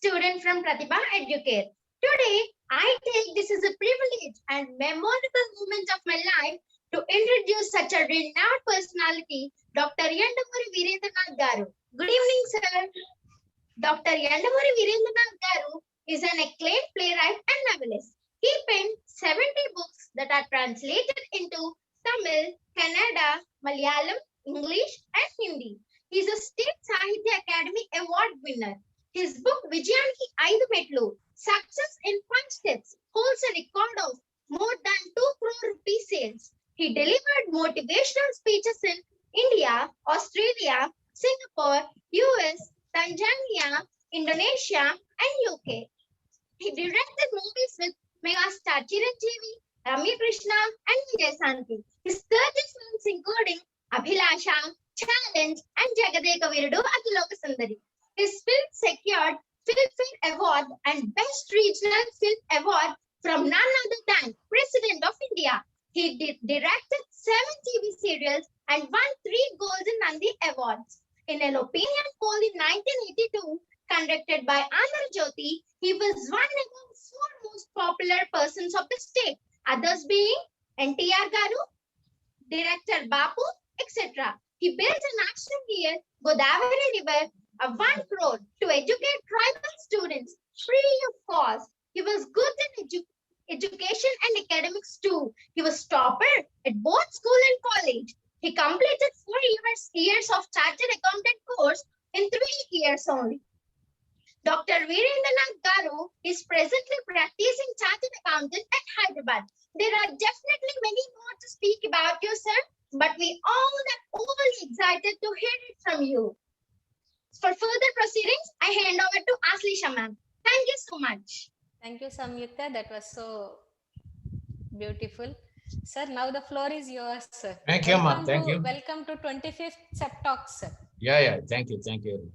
student from Pratibha Educare. Today, I take this as a privilege and memorable moment of my life to introduce such a renowned personality, Dr. Yandamuri Virendranath Garu. Good evening, sir. Dr. Yandamuri Virendranath Garu is an acclaimed playwright and novelist. He penned 70 books that are translated into Tamil, Kannada, Malayalam, English, and Hindi. He is a State Sahitya Academy Award winner. His book Vijayaniki Aidu Metlu, Success in 5 Steps, holds a record of more than 2 crore rupee sales. He delivered motivational speeches in India, Australia, Singapore, US, Tanzania, Indonesia, and UK. He directed movies with megastar Chiranjeevi, Ramya Krishna, and Vijay Santi. His 30 films including Abhilasha, Challenge, and Jagadeka Virudu Atiloka Sundari. His film secured Filmfare Award and Best Regional Film Award from none other than President of India. He directed 7 TV serials and won 3 Golden Nandi Awards. In an opinion poll in 1982 conducted by Andhra Jyoti, he was one among 4 most popular persons of the state, others being NTR Garu, Director Bapu, etc. He built a national near Godavari River of 1 crore to educate tribal students free of cost. He was good in education and academics too. He was topper at both school and college. He completed 4 years of chartered accountant course in 3 years only. Dr. Virendranath Garu is presently practicing chartered accountant at Hyderabad. There are definitely many more to speak about you, sir, but we all are overly excited to hear it from you. For further proceedings, I hand over to Aslisha ma'am. Thank you so much. Thank you, Samyukta. That was so beautiful. Sir, now the floor is yours, sir. Thank you, ma'am. Thank you. Welcome to 25th SEP Talks, sir. Yeah. Thank you.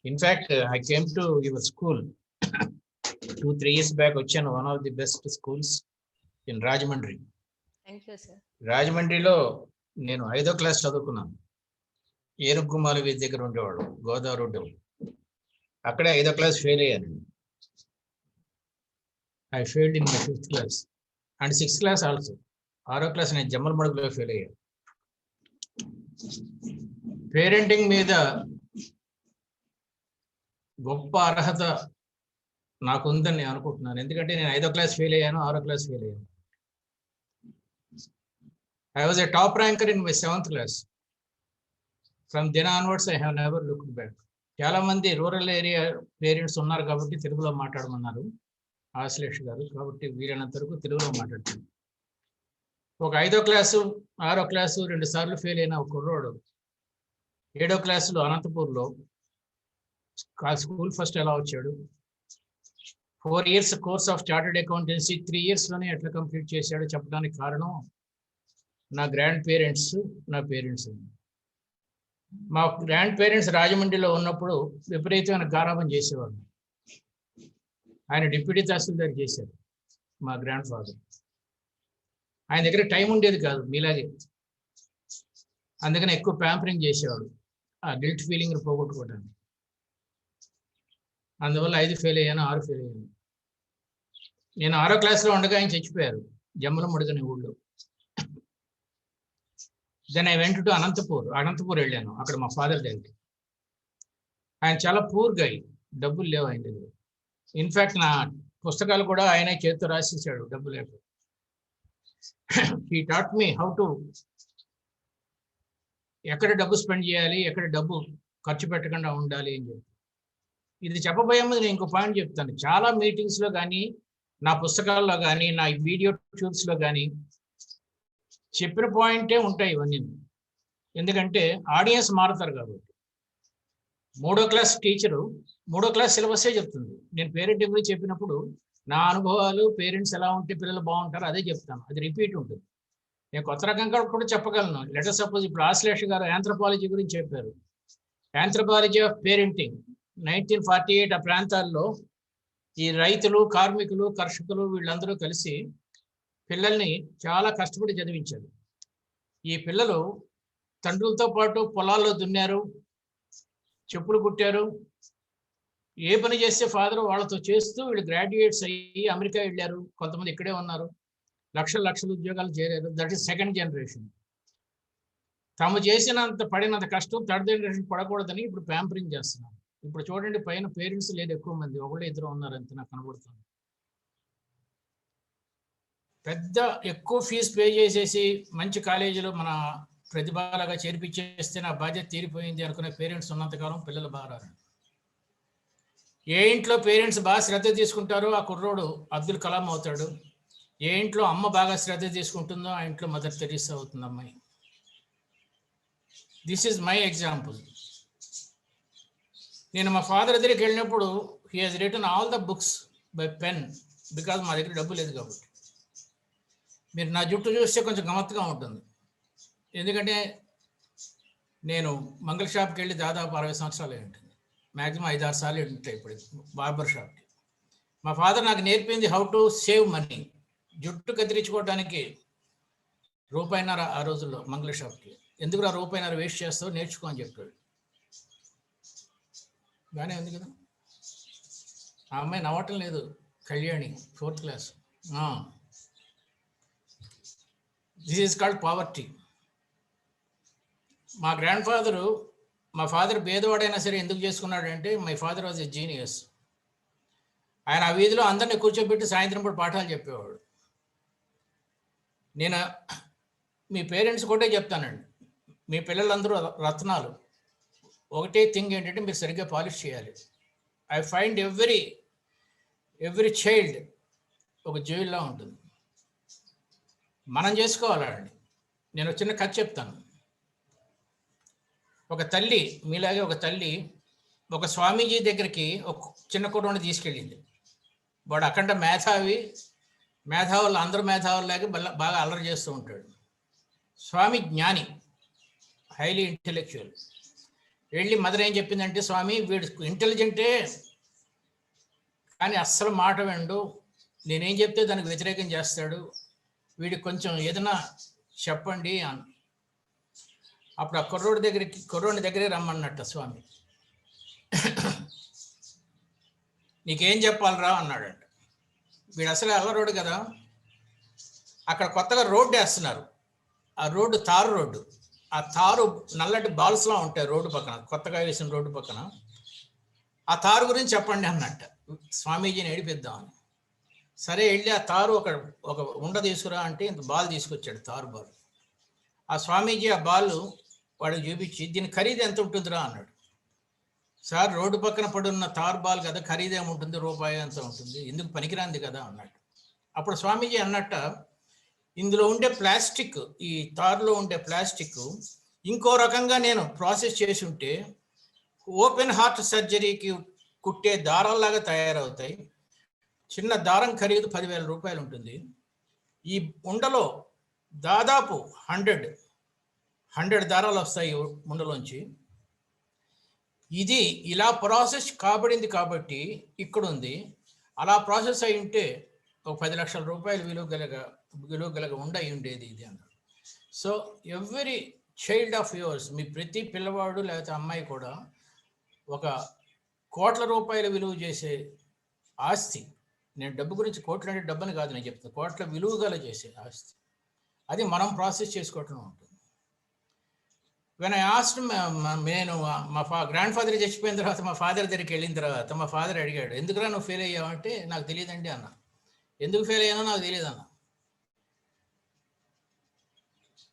In fact, I came to your school 2-3 years back, one of the best schools in Rajahmundry. Thank you, sir. రాజమండ్రిలో నేను 5వ class చదువుకున్నాను. ఏనుగుమాల వీధి దగ్గర ఉండేవాడు, Godavari road. అక్కడే 5వ class fail అయ్యాను. I failed in my 5th class and 6th class also. 6వ క్లాస్ నేను జమ్మలమడుగులో ఫెయిల్ అయ్యాను. పేరెంటింగ్ మీద గొప్ప అర్హత నాకుందని నేను అనుకుంటున్నాను. ఎందుకంటే నేను 5వ క్లాస్ ఫెయిల్ అయ్యాను, 6వ క్లాస్ ఫెయిల్ అయ్యాను. I was a top ranker in my 7th class. From then onwards, I have never looked back. చాలా మంది రూరల్ ఏరియా పేరెంట్స్ ఉన్నారు కాబట్టి తెలుగులో మాట్లాడమన్నారు ఆశ్లేష్ గారు. కాబట్టి వీలైనంత వరకు తెలుగులో మాట్లాడుతున్నాను. ఒక 5వ క్లాసు 6వ క్లాసు 2 సార్లు ఫెయిల్ అయిన ఒక కుర్రోడు 7వ క్లాసులో అనంతపూర్లో స్కూల్ ఫస్ట్ ఎలా వచ్చాడు, 4 years course of chartered accountancy 3 years లోనే ఎట్లా కంప్లీట్ చేశాడు చెప్పడానికి కారణం నా గ్రాండ్ పేరెంట్స్, నా పేరెంట్స్. మా గ్రాండ్ పేరెంట్స్ రాజమండ్రిలో ఉన్నప్పుడు విపరీతమైన గారాబం చేసేవారు. ఆయన డిప్యూటీ తహసీల్దార్ చేశారు మా గ్రాండ్ ఫాదర్. ఆయన దగ్గర టైం ఉండేది కాదు మీలాగే, అందుకని ఎక్కువ ప్యాంపరింగ్ చేసేవాడు ఆ గిల్ట్ ఫీలింగ్ పోగొట్టుకోవడానికి. అందువల్ల 5 ఫెయిల్ అయ్యాను, 6 ఫెయిల్ అయ్యాను. నేను 6వ క్లాస్లో ఉండగా ఆయన చచ్చిపోయారు జమ్మలమడుగు ఊళ్ళో. Then I went to Anantapur వెళ్ళాను. అక్కడ మా ఫాదర్ దగ్గర. ఆయన చాలా పూర్ గై, డబ్బులు లేవు ఆయన దగ్గర. ఇన్ఫ్యాక్ట్ నా పుస్తకాలు కూడా ఆయనే చేతితో రాసేసాడు డబ్బు లేక. He taught me how to ఎక్కడ డబ్బు స్పెండ్ చేయాలి, ఎక్కడ డబ్బు ఖర్చు పెట్టకుండా ఉండాలి అని చెప్పి. ఇది చెప్పబోయే ముందు నేను ఇంకో పాయింట్ చెప్తాను. చాలా మీటింగ్స్లో కానీ, నా పుస్తకాల్లో కానీ, నా వీడియో ట్యూబ్స్లో కానీ చెప్పిన పాయింటే ఉంటాయి ఇవన్నీ. ఎందుకంటే ఆడియన్స్ మారుతారు కాబట్టి. 3వ క్లాస్ టీచరు 3వ క్లాస్ సిలబస్సే చెప్తుంది. నేను పేరెంటింగ్ గురించి చెప్పినప్పుడు నా అనుభవాలు, పేరెంట్స్ ఎలా ఉంటే పిల్లలు బాగుంటారో అదే చెప్తాను. అది రిపీట్ ఉంటుంది. నేను కొత్త రకంగా కూడా చెప్పగలను. లెటర్ సపోజ్ ఇప్పుడు ఆశ్లేష్ గారు ఆంథ్రోపాలజీ గురించి చెప్పారు. ఆంథ్రోపాలజీ ఆఫ్ పేరెంటింగ్ 1948 ఆ ప్రాంతాల్లో ఈ రైతులు, కార్మికులు, కర్షకులు వీళ్ళందరూ కలిసి పిల్లల్ని చాలా కష్టపడి చదివించారు. ఈ పిల్లలు తండ్రులతో పాటు పొలాల్లో దున్నారు, చెప్పులు కుట్టారు, ఏ పని చేస్తే ఫాదర్ వాళ్ళతో చేస్తూ వీళ్ళు గ్రాడ్యుయేట్స్ అయ్యి అమెరికా వెళ్ళారు, కొంతమంది ఇక్కడే ఉన్నారు, లక్షల ఉద్యోగాలు చేరారు. That is second generation. తాము చేసినంత పడినంత కష్టం థర్డ్ జనరేషన్ పడకూడదని ఇప్పుడు ప్యాంపరింగ్ చేస్తున్నారు. ఇప్పుడు చూడండి, పైన పేరెంట్స్ లేదు ఎక్కువ మంది, ఒకళ్ళు ఇద్దరు ఉన్నారు అంతే నాకు కనబడుతుంది. పెద్ద ఎక్కువ ఫీజు పే చేసేసి మంచి కాలేజీలో మన ప్రతిభలాగా చేర్పించేస్తే నా బాధ్యత తీరిపోయింది అనుకునే పేరెంట్స్ ఉన్నంతకాలం పిల్లలు బాగా రారు. ఏ ఇంట్లో పేరెంట్స్ బాగా శ్రద్ధ తీసుకుంటారో ఆ కుర్రోడు అబ్దుల్ కలాం అవుతాడు. ఏ ఇంట్లో అమ్మ బాగా శ్రద్ధ తీసుకుంటుందో ఆ ఇంట్లో మదర్ తెరీసా అవుతుంది అమ్మాయి. This is my example. నేను మా ఫాదర్ దగ్గరికి వెళ్ళినప్పుడు he has written all the books by pen, because మా దగ్గర డబ్బు లేదు కాబట్టి. మీరు నా జుట్టు చూస్తే కొంచెం గమ్మత్తుగా ఉంటుంది, ఎందుకంటే నేను మంగళ షాప్కి వెళ్ళి దాదాపు 60 సంవత్సరాలు ఉంటుంది, మ్యాక్సిమం 5-6 సార్లు ఉంటాయి ఇప్పుడు బార్బర్ షాప్కి. మా ఫాదర్ నాకు నేర్పింది హౌ టు సేవ్ మనీ. జుట్టు కత్తిరించుకోవడానికి ₹1.5 ఆ రోజుల్లో మంగళ షాప్కి. ఎందుకు ₹1.5 వేస్ట్ చేస్తావు, నేర్చుకో అని చెప్పాడు. బాగానే ఉంది కదా. ఆ అమ్మాయి నవ్వటం లేదు, Kalyani, 4th class. This is called poverty. మా గ్రాండ్ ఫాదరు, మా ఫాదర్ పేదవాడైనా సరే ఎందుకు చేసుకున్నాడంటే my father was a genius. ఆయన ఆ వీధిలో అందరినీ కూర్చోబెట్టి సాయంత్రం పూట పాఠాలు చెప్పేవాడు. నేను మీ పేరెంట్స్ కూడా చెప్తానండి, మీ పిల్లలందరూ రత్నాలు. ఒకటే థింగ్ ఏంటంటే మీరు సరిగ్గా పాలిష్ చేయాలి. ఐ ఫైండ్ ఎవ్రీ చైల్డ్ ఒక జైల్లో ఉంటుంది, మనం చేసుకోవాలండి. నేను చిన్న కథ చెప్తాను. ఒక తల్లి, మీలాగే ఒక తల్లి ఒక స్వామీజీ దగ్గరికి ఒక చిన్న కుర్రోని తీసుకెళ్ళింది. వాడు అఖండ మేధావులు అందరూ మేధావులాగే బాగా అల్లరి చేస్తూ ఉంటాడు. స్వామి జ్ఞాని, హైలీ ఇంటెలెక్చువల్. వెళ్ళి మదర్ ఏం చెప్పిందంటే, స్వామి వీడు ఇంటెలిజెంటే కానీ అస్సలు మాట వినడు, నేనేం చెప్తే దానికి వ్యతిరేకం చేస్తాడు, వీడికి కొంచెం ఏదైనా చెప్పండి అని. అప్పుడు ఆ కుర్రోడి దగ్గరికి రమ్మన్నట్ట స్వామి. నీకేం చెప్పాలరా అన్నాడంట. వీడు అసలే అల్లరోడు కదా. అక్కడ కొత్తగా రోడ్డు వేస్తున్నారు, ఆ రోడ్డు తారు రోడ్డు. ఆ తారు నల్లటి బాల్స్లా ఉంటాయి రోడ్డు పక్కన, కొత్తగా వేసిన రోడ్డు పక్కన. ఆ తారు గురించి చెప్పండి అన్నట్ట. స్వామీజీని ఏడిపిద్దామని. సరే వెళ్ళి ఆ తారు ఒక ఉండ తీసుకురా అంటే ఇంత బాల్ తీసుకొచ్చాడు, తారు బాల్. ఆ స్వామీజీ ఆ బాల్ వాడికి చూపించి, దీని ఖరీదు ఎంత ఉంటుందిరా అన్నాడు. సార్ రోడ్డు పక్కన పడున్న తార్ బాల్ కదా, ఖరీదు ఏముంటుంది, రూపాయి ఎంత ఉంటుంది, ఎందుకు పనికిరాంది కదా అన్నాడు. అప్పుడు స్వామీజీ అన్నట్ట, ఇందులో ఉండే ప్లాస్టిక్, ఈ తారులో ఉండే ప్లాస్టిక్ ఇంకో రకంగా నేను ప్రాసెస్ చేసి ఉంటే ఓపెన్ హార్ట్ సర్జరీకి కుట్టే దారాల్లాగా తయారవుతాయి. చిన్న దారం ఖరీదు 10,000 రూపాయలు ఉంటుంది. ఈ ఉండలో దాదాపు 100 దారాలు వస్తాయి ఉండలోంచి. ఇది ఇలా ప్రాసెస్ కాబడింది కాబట్టి ఇక్కడ ఉంది. అలా ప్రాసెస్ అయి ఉంటే ఒక 10 లక్షల రూపాయలు విలువ గలగ ఉండయి ఉండేది ఇది అన్నాడు. So every child of yours, మీ ప్రతి పిల్లవాడు లేకపోతే అమ్మాయి కూడా ఒక కోట్ల రూపాయల విలువ చేసే ఆస్తి. నేను డబ్బు గురించి, కోట్లు అంటే డబ్బుని కాదు నేను చెప్తాను, కోట్ల విలువ గల చేసే ఆస్తి. అది మనం ప్రాసెస్ చేసుకోవటం ఉంటుంది. వెన్ ఐ ఆస్క్డ్, నేను మా గ్రాండ్ ఫాదర్ చచ్చిపోయిన తర్వాత మా ఫాదర్ దగ్గరికి వెళ్ళిన తర్వాత మా ఫాదర్ అడిగాడు, ఎందుకురా నువ్వు ఫెయిల్ అయ్యావంటే, నాకు తెలియదండి అన్న. ఎందుకు ఫెయిల్ అయ్యానో నాకు తెలియదు అన్న.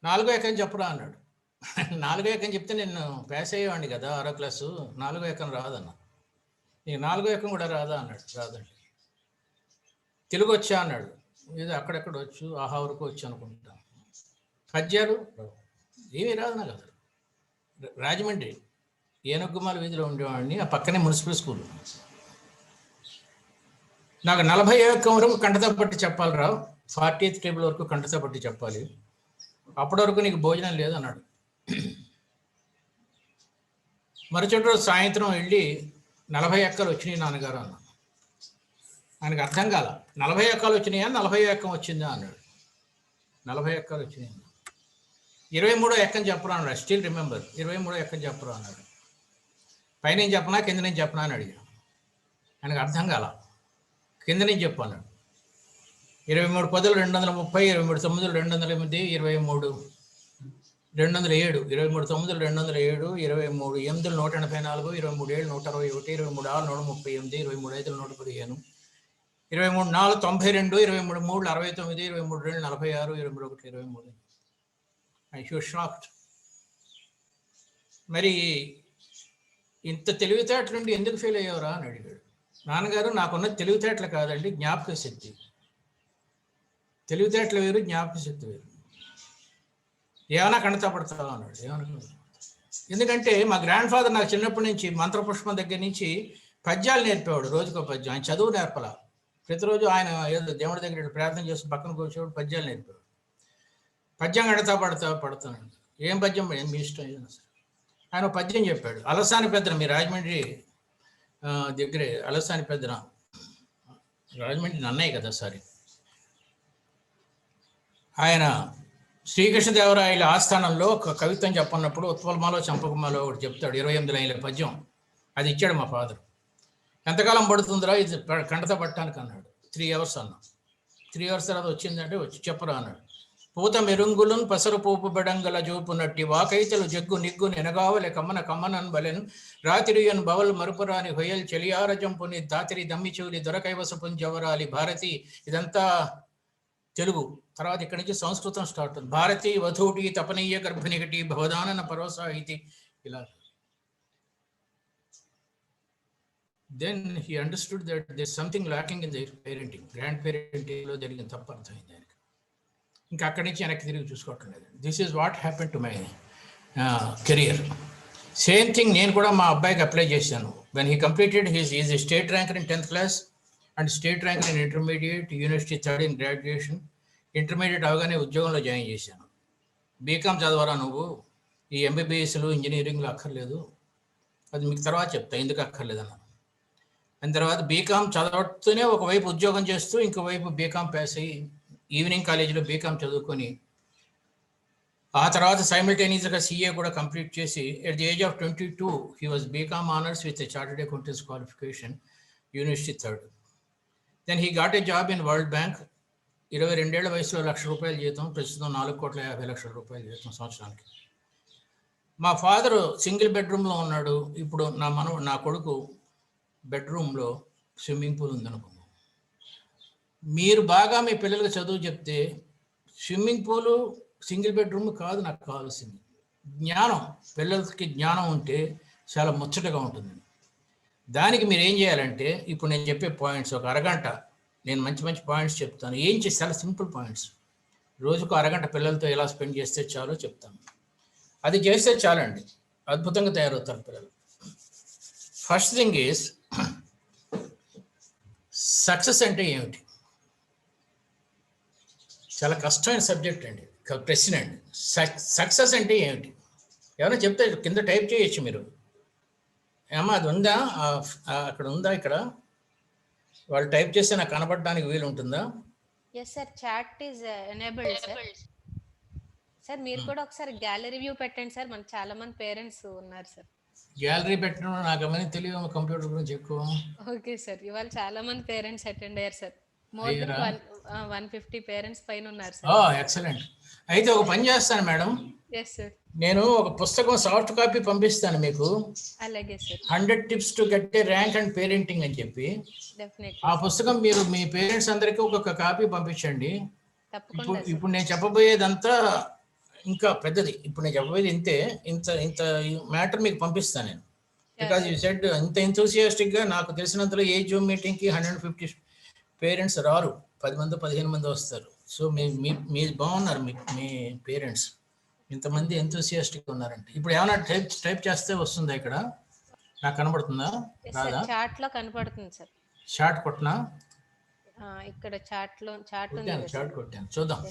4వ ఎకరం చెప్పురా అన్నాడు. 4వ ఎకరం చెప్తే నేను పాస్ అయ్యేవాడిని కదా 6వ క్లాసు, 4వ ఎకరం రాదన్న. నీకు 4వ ఎకరం కూడా రాదా అన్నాడు. రాదండి. తెలుగు వచ్చా అన్నాడు. ఏదో అక్కడెక్కడ వచ్చు, ఆహా వరకు వచ్చు అనుకుంటా. పద్యాలు ఏమీ రాదు నాకు అసలు. రాజమండ్రి ఏనుగుమాల వీధిలో ఉండేవాడిని, ఆ పక్కనే మున్సిపల్ స్కూల్. నాకు 40 వరకు కంటతా పట్టి చెప్పాలి రా, 40th టేబుల్ వరకు కంటతా పట్టి చెప్పాలి, అప్పటి వరకు నీకు భోజనం లేదు అన్నాడు. మరుసటి రోజు సాయంత్రం వెళ్ళి 40 ఎక్కలు వచ్చినాయి నాన్నగారు అన్న. ఆయనకు అర్థం కాల, 40 ఎక్కలు వచ్చినాయా 40 ఎక్కం వచ్చిందా అన్నాడు. 40 ఎక్కలు వచ్చినాయి. 23వ ఎక్కని చెప్పరా అన్నాడు. స్టిల్ రిమెంబర్, 23వ ఎక్కని చెప్పరా అన్నాడు. పైన చెప్పనా కింద నేను చెప్పనా అని అడిగాను. ఆయనకు అర్థం కాల. కింద నుంచి చెప్పు అన్నాడు. 23 పదులు 230, 23 తొమ్మిదిలు 208, 23 207, 23 తొమ్మిదిలు 207, 23 ఎనిమిదిలు 184, 23 ఏళ్ళు 161, 23 ఆరు 138, 23 ఐదులు 115, 23 నాలుగు 92, 23 మూడు 69, 23 రెండు 46, 21 23. I show shocked. మరి ఇంత తెలివితేటలు నుండి ఎందుకు ఫెయిల్ అయ్యావురా అని అడిగాడు. నాన్నగారు, నాకున్న తెలివితేటలు కాదండి, జ్ఞాపక శక్తి. తెలివితేటలు వేరు, జ్ఞాపక శక్తి వేరు. ఏమైనా కణతా పడతావా అన్నాడు. ఏమన్నా, ఎందుకంటే మా గ్రాండ్ ఫాదర్ నాకు చిన్నప్పటి నుంచి మంత్రపుష్పం దగ్గర నుంచి పద్యాలు నేర్పేవాడు. రోజుకో పద్యం. ఆయన చదువు నేర్పల. ప్రతిరోజు ఆయన ఏదో దేవుడి దగ్గర ప్రార్థన చేసి పక్కన కూర్చోడు, పద్యాలు నేర్పేవాడు. పద్యం కడతా పడతానండి. ఏం పద్యం మీ ఇష్టం ఏదైనా సరే. ఆయన పద్యం చెప్పాడు. అలసాని పెద్దన, మీ రాజమండ్రి దగ్గరే అలసాని పెద్దన, రాజమండ్రి నన్నయ్య కదా సారీ, ఆయన శ్రీకృష్ణదేవరాయల ఆస్థానంలో ఒక కవిత్వం చెప్పన్నప్పుడు ఉత్పలమాలో చంపకమాలో ఒకటి చెప్తాడు. 28 లైన్ల పద్యం. అది ఇచ్చాడు మా ఫాదర్. ఎంతకాలం పడుతుందిరా ఇది కంటత పట్టడానికి అన్నాడు. 3 hours అన్నా. 3 hours తర్వాత వచ్చిందంటే వచ్చి చెప్పరా అన్నాడు. పూత మెరుంగులున్ పసరు పూపు బెడంగల జూపు నట్టి వాకైతలు జగ్గు నిగ్గు నెనగావలె కమ్మన కమ్మనన్ బలెన్ రాతిరియన్ బవల్ మరుపురాని హొయల్ చెలియారజంపుని దాతిరి దమ్మిచూలి దొరకైవసపున్ జవరాలి భారతి. ఇదంతా తెలుగు. తర్వాత ఇక్కడి నుంచి సంస్కృతం స్టార్ట్ అవుతుంది. భారతి వధూటి తపనీయ గర్భిణిగటి భవదానన పరోసాహితి ఇలా. Then he understood that there something lacking in their parenting. Grand పేరెంటింగ్లో జరిగిన తప్పు అర్థమైంది ఆయనకి. ఇంకా అక్కడి నుంచి వెనక్కి తిరిగి చూసుకోవటం లేదు. This is what happen to my career. Same thing నేను కూడా మా అబ్బాయికి అప్లై చేశాను. When he completed is state ranker in 10th class and state ranker in intermediate, university 3rd in graduation. Intermediate అవగానే ఉద్యోగంలో జాయిన్ చేశాను. బీకామ్ చదవరా నువ్వు, ఈ ఎంబీబీఎస్లు ఇంజనీరింగ్లు అక్కర్లేదు, అది మీకు తర్వాత చెప్తా ఎందుకు అక్కర్లేదు అన్నాను. దాని తర్వాత బీకామ్ చదవతూనే ఒకవైపు ఉద్యోగం చేస్తూ ఇంకోవైపు బీకామ్ పాస్ అయ్యి ఈవినింగ్ కాలేజీలో బీకామ్ చదువుకొని ఆ తర్వాత సైమల్టేనియస్గా సీఏ కూడా కంప్లీట్ చేసి at the age of 22 he was B Com honours with chartered accountants qualification, university 3rd. Then he got a job in World Bank. 22 ఏళ్ల వయసులో ₹1,00,000 జీతం. ప్రస్తుతం 4,50,00,000 జీతం సంవత్సరానికి. మా ఫాదరు సింగిల్ బెడ్రూమ్లో ఉన్నాడు. ఇప్పుడు నా కొడుకు బెడ్రూమ్లో స్విమ్మింగ్ పూల్ ఉందనుకున్నాం. మీరు బాగా మీ పిల్లలకు చదువు చెప్తే స్విమ్మింగ్ పూలు సింగిల్ బెడ్రూమ్ కాదు నాకు కావాల్సింది. జ్ఞానం, పిల్లలకి జ్ఞానం ఉంటే చాలా ముచ్చటగా ఉంటుంది. దానికి మీరు ఏం చేయాలంటే ఇప్పుడు నేను చెప్పే పాయింట్స్ ఒక అరగంట నేను మంచి మంచి పాయింట్స్ చెప్తాను. ఏం చేసి చాలా సింపుల్ పాయింట్స్. రోజుకు అరగంట పిల్లలతో ఎలా స్పెండ్ చేస్తే చాలో చెప్తాను. అది చేస్తే చాలండి, అద్భుతంగా తయారవుతారు పిల్లలు. ఫస్ట్ థింగ్ ఈజ్ సక్సెస్ అంటే ఏమిటి? చాలా కష్టమైన సబ్జెక్ట్ అండి, ప్రశ్న అండి. సక్సెస్ అంటే ఏమిటి? ఏమైనా చెప్తే కింద టైప్ చేయొచ్చు మీరు. ఏమా అది ఉందా, అక్కడ ఉందా, ఇక్కడ వాళ్ళు టైప్ చేస్తే నాకు కనపడడానికి వీలు ఉంటుందా? Yes sir, chat is enabled sir. Sir మీరు కూడా ఒకసారి గ్యాలరీ వ్యూ పెట్టండి సార్, మనకు చాలా మంది పేరెంట్స్ ఉన్నారు సార్. గ్యాలరీ పెట్టడం నాకు ఏమైనా తెలియదు కంప్యూటర్ గురించి ఎక్కువ. ఓకే సార్, ఇవాళ చాలా మంది పేరెంట్స్ అటెండ్ అయ్యారు సార్. మోర్ దెన్ 150 పేరెంట్స్ పైన ఉన్నారు సార్. ఎక్సలెంట్. అయితే ఒక పని చేస్తాను మేడం. Yes sir. నేను ఒక పుస్తకం సాఫ్ట్ కాపీ పంపిస్తాను మీకు. అలాగే sir. 100 tips to get a rank and parenting అని చెప్పి. ఆ పుస్తకం మీరు మీ పేరెంట్స్ అందరికీ ఒక్కొక్క కాపీ పంపించండి. ఇప్పుడు నేను చెప్పబోయేదంతా ఇంకా పెద్దది. ఇప్పుడు నేను చెప్పబోయేది ఇంత మ్యాటర్ మీకు పంపిస్తాను నేను. బికాజ్ యూ సెడ్ ఇంత ఎంతూసియాస్టిక్ గా. నాకు తెలిసినంతలో ఏ జూమ్ మీటింగ్ కి 150 పేరెంట్స్ రారు, 10 మంది 15 మంది వస్తారు. సో మీ బాగున్నారు మీ పేరెంట్స్, ఇంతమంది ఎంతూసియాస్టిక్ ఉన్నారంటే. ఇప్పుడు ఏమైనా టైప్ చేస్తే వస్తుందా? ఇక్కడ నాకు కనబడుతుందా? చాట్ లో కనపడుతుంది సార్. షార్ట్ కొట్టినా? ఇక్కడ చాట్ కొట్టాను, చూద్దాం.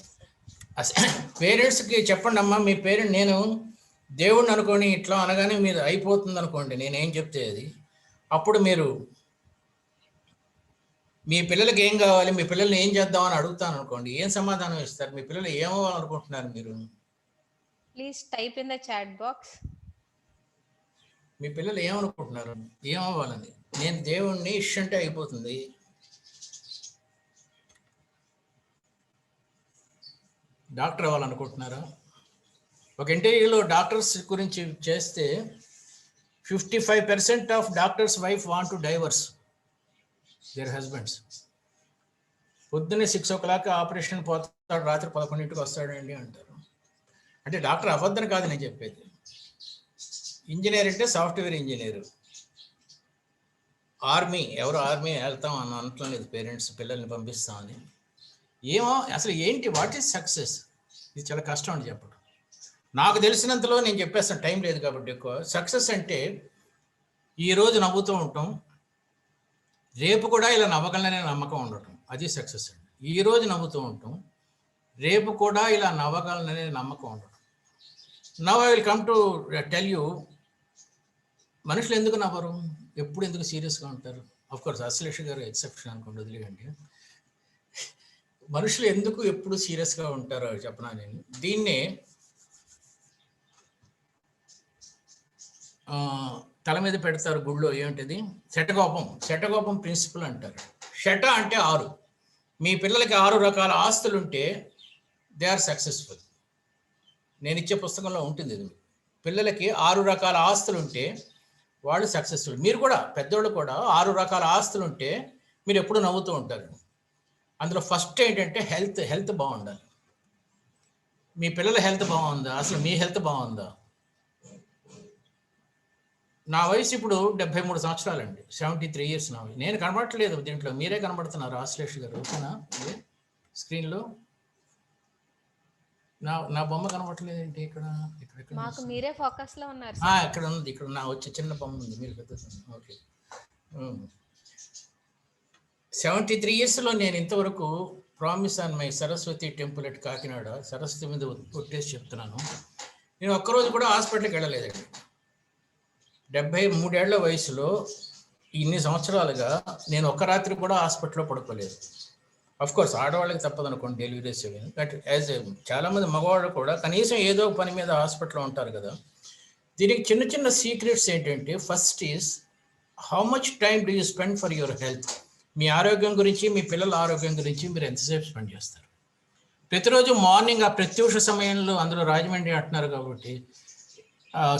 పేరెంట్స్కి చెప్పండి అమ్మా, మీ పేరెంట్ నేను దేవుడిని అనుకోని ఇట్లా అనగానే మీరు అయిపోతుంది అనుకోండి నేనేం చెప్తే అది. అప్పుడు మీరు మీ పిల్లలకి ఏం కావాలి, మీ పిల్లల్ని ఏం చేద్దామని అడుగుతాను అనుకోండి, ఏం సమాధానం ఇస్తారు? మీ పిల్లలు ఏమవ్వాలనుకుంటున్నారు మీరు? Please type in the chat box. మీ పిల్లలు ఏమనుకుంటున్నారు, ఏమవ్వాలని? నేను దేవుణ్ణి ఇష్ అంటే అయిపోతుంది. డాక్టర్ అవ్వాలనుకుంటున్నారా? ఒక ఇంటర్వ్యూలో డాక్టర్స్ గురించి చేస్తే 55% of doctors wife want to divorce their husbands. పొద్దున్నే 6 o'clock ఆపరేషన్ పోతాడు, రాత్రి 11ంటికి వస్తాడండి అంటారు. అంటే డాక్టర్ అవ్వద్దని కాదు నేను చెప్పేది. ఇంజనీర్ అంటే సాఫ్ట్వేర్ ఇంజనీర్. ఆర్మీ ఆర్మీ వెళ్తాం అని అనటం లేదు పేరెంట్స్, పిల్లల్ని పంపిస్తామని. ఏమో అసలు ఏంటి, వాట్ ఈస్ సక్సెస్? ఇది చాలా కష్టం అని చెప్పడం. నాకు తెలిసినంతలో నేను చెప్పేస్తాను, టైం లేదు కాబట్టి ఎక్కువ. సక్సెస్ అంటే ఈరోజు నవ్వుతూ ఉంటాం, రేపు కూడా ఇలా నవ్వగలనే నమ్మకం ఉండటం, అది సక్సెస్ అండి. ఈరోజు నవ్వుతూ ఉంటాం, రేపు కూడా ఇలా నవ్వగలననే నమ్మకం ఉండటం. Now I will come to tell you, మనుషులు ఎందుకు నవ్వరు, ఎప్పుడు ఎందుకు సీరియస్గా ఉంటారు? ఆఫ్ కోర్స్ అశ్లేష గారు ఎక్సెప్షన్ అనుకోండి, వదిలేయండి. మనుషులు ఎందుకు ఎప్పుడు సీరియస్గా ఉంటారో చెప్పనా నేను. దీన్నే తల మీద పెడతారు గుళ్ళో, ఏమిటిది, శటగోపం ప్రిన్సిపల్ అంటారు. శట అంటే 6. మీ పిల్లలకి 6 రకాల ఆస్తులు ఉంటే దే ఆర్ సక్సెస్ఫుల్. నేను ఇచ్చే పుస్తకంలో ఉంటుంది ఇది. పిల్లలకి 6 రకాల ఆస్తులు ఉంటే వాళ్ళు సక్సెస్ఫుల్. మీరు కూడా పెద్దోళ్ళు కూడా 6 రకాల ఆస్తులు ఉంటే మీరు ఎప్పుడు నవ్వుతూ ఉంటారు. అందులో ఫస్ట్ ఏంటంటే హెల్త్ బాగుండాలి. మీ పిల్లల హెల్త్ బాగుందా, అసలు మీ హెల్త్ బాగుందా? నా వయసు ఇప్పుడు 73 సంవత్సరాలండి, 73 years నా వయసు. నేను కనబడట్లేదు దీంట్లో, మీరే కనబడుతున్నారు ఆశ్లేష్ గారు. ఓకేనా? స్క్రీన్లో నా బొమ్మ కనబడట్లేదు ఏంటి? ఇక్కడ మాకు మీరే ఫోకస్ లో ఉన్నారు. ఇక్కడ ఉంది, ఇక్కడ నా వచ్చే చిన్న బొమ్మ ఉంది, మీరు పెద్ద. ఓకే. 73 yearsలో నేను ఇంతవరకు promise on my Saraswati temple at Kakinada, Saraswati మీద కొట్టేసి చెప్తున్నాను, నేను ఒక్కరోజు కూడా హాస్పిటల్కి వెళ్ళలేదండి. 73 ఏళ్ల వయసులో ఇన్ని సంవత్సరాలుగా నేను ఒక్క రాత్రి కూడా హాస్పిటల్లో పడుకోలేదు. అఫ్ కోర్స్ ఆడవాళ్ళకి తప్పదనుకోండి డెలివరీస్, బట్ యాజ్ చాలామంది మగవాళ్ళు కూడా కనీసం ఏదో పని మీద హాస్పిటల్లో ఉంటారు కదా. దీనికి చిన్న చిన్న సీక్రెట్స్ ఏంటంటే, first is how much time do you spend for your health. మీ ఆరోగ్యం గురించి, మీ పిల్లల ఆరోగ్యం గురించి మీరు ఎంతసేపు స్పెండ్ చేస్తారు? ప్రతిరోజు మార్నింగ్ ఆ ప్రత్యూష సమయంలో, అందులో రాజమండ్రి అంటున్నారు కాబట్టి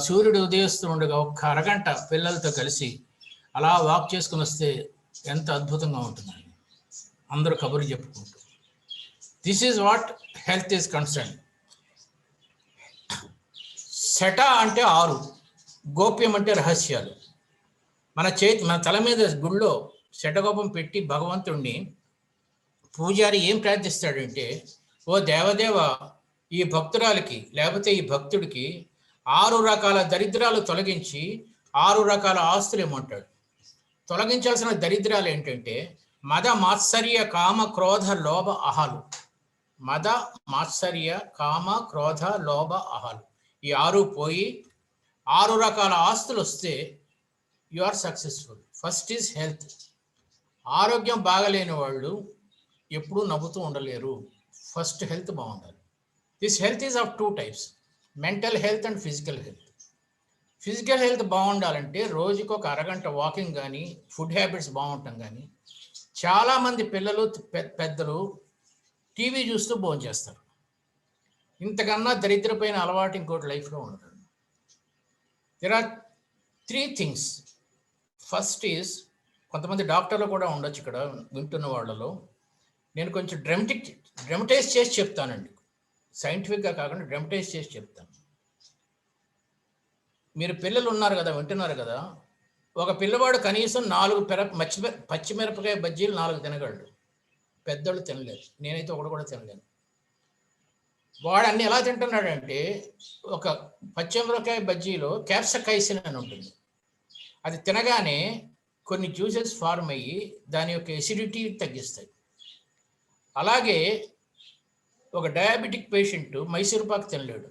సూర్యుడు ఉదయిస్తూ ఉండగా ఒక్క అరగంట పిల్లలతో కలిసి అలా వాక్ చేసుకుని వస్తే ఎంత అద్భుతంగా ఉంటుందండి, అందరూ కబుర్లు చెప్పుకుంటూ. This is what health is concern. శట అంటే 6, గోప్యం అంటే రహస్యాలు. మన తల మీద గుళ్ళో శటగోపం పెట్టి భగవంతుణ్ణి పూజారి ఏం ప్రార్థిస్తాడంటే, ఓ దేవదేవ, ఈ భక్తురాలికి లేకపోతే ఈ భక్తుడికి 6 రకాల దరిద్రాలు తొలగించి 6 రకాల ఆస్తులు ఏమంటాడు. తొలగించాల్సిన దరిద్రాలు ఏంటంటే మద మాత్సర్య కామ క్రోధ లోభ అహాలు. మద మాత్సర్య కామ క్రోధ లోభ అహాలు, ఈ 6 పోయి 6 రకాల ఆస్తులు వస్తే you are successful. First is health. ఆరోగ్యం బాగలేని వాళ్ళు ఎప్పుడూ నవ్వుతూ ఉండలేరు. ఫస్ట్ హెల్త్ బాగుండాలి. This health is of 2 types, mental health and physical health. Physical health బాగుండాలంటే రోజుకి ఒక అరగంట వాకింగ్ కానీ, ఫుడ్ హ్యాబిట్స్ బాగుంటాం కానీ. చాలామంది పిల్లలు పెద్దలు టీవీ చూస్తూ భోంచేస్తారు. ఇంతకన్నా దరిద్రమైన అలవాటు ఇంకోటి లైఫ్లో ఉండదు. There are 3 things. First is, కొంతమంది డాక్టర్లు కూడా ఉండొచ్చు ఇక్కడ వింటున్న వాళ్ళలో. నేను కొంచెం డ్రమటైజ్ చేసి చెప్తానండి, సైంటిఫిక్గా కాకుండా డ్రమటైజ్ చేసి చెప్తాను. మీరు పిల్లలు ఉన్నారు కదా, వింటున్నారు కదా, ఒక పిల్లవాడు కనీసం 4 పచ్చిమిరపకాయ బజ్జీలు 4 తినగలడు. పెద్దోళ్ళు తినలేరు, నేనైతే ఒకటి కూడా తినలేను. వాడు అన్ని ఎలా తింటున్నాడంటే, ఒక పచ్చిమిరపకాయ బజ్జీలో క్యాప్సకైసిన్ అని ఉంటుంది, అది తినగానే కొన్ని జ్యూసెస్ ఫార్మ్ అయ్యి దాని యొక్క ఎసిడిటీ తగ్గిస్తాయి. అలాగే ఒక డయాబెటిక్ పేషెంట్ మైసూర్పాకు తినలేడు,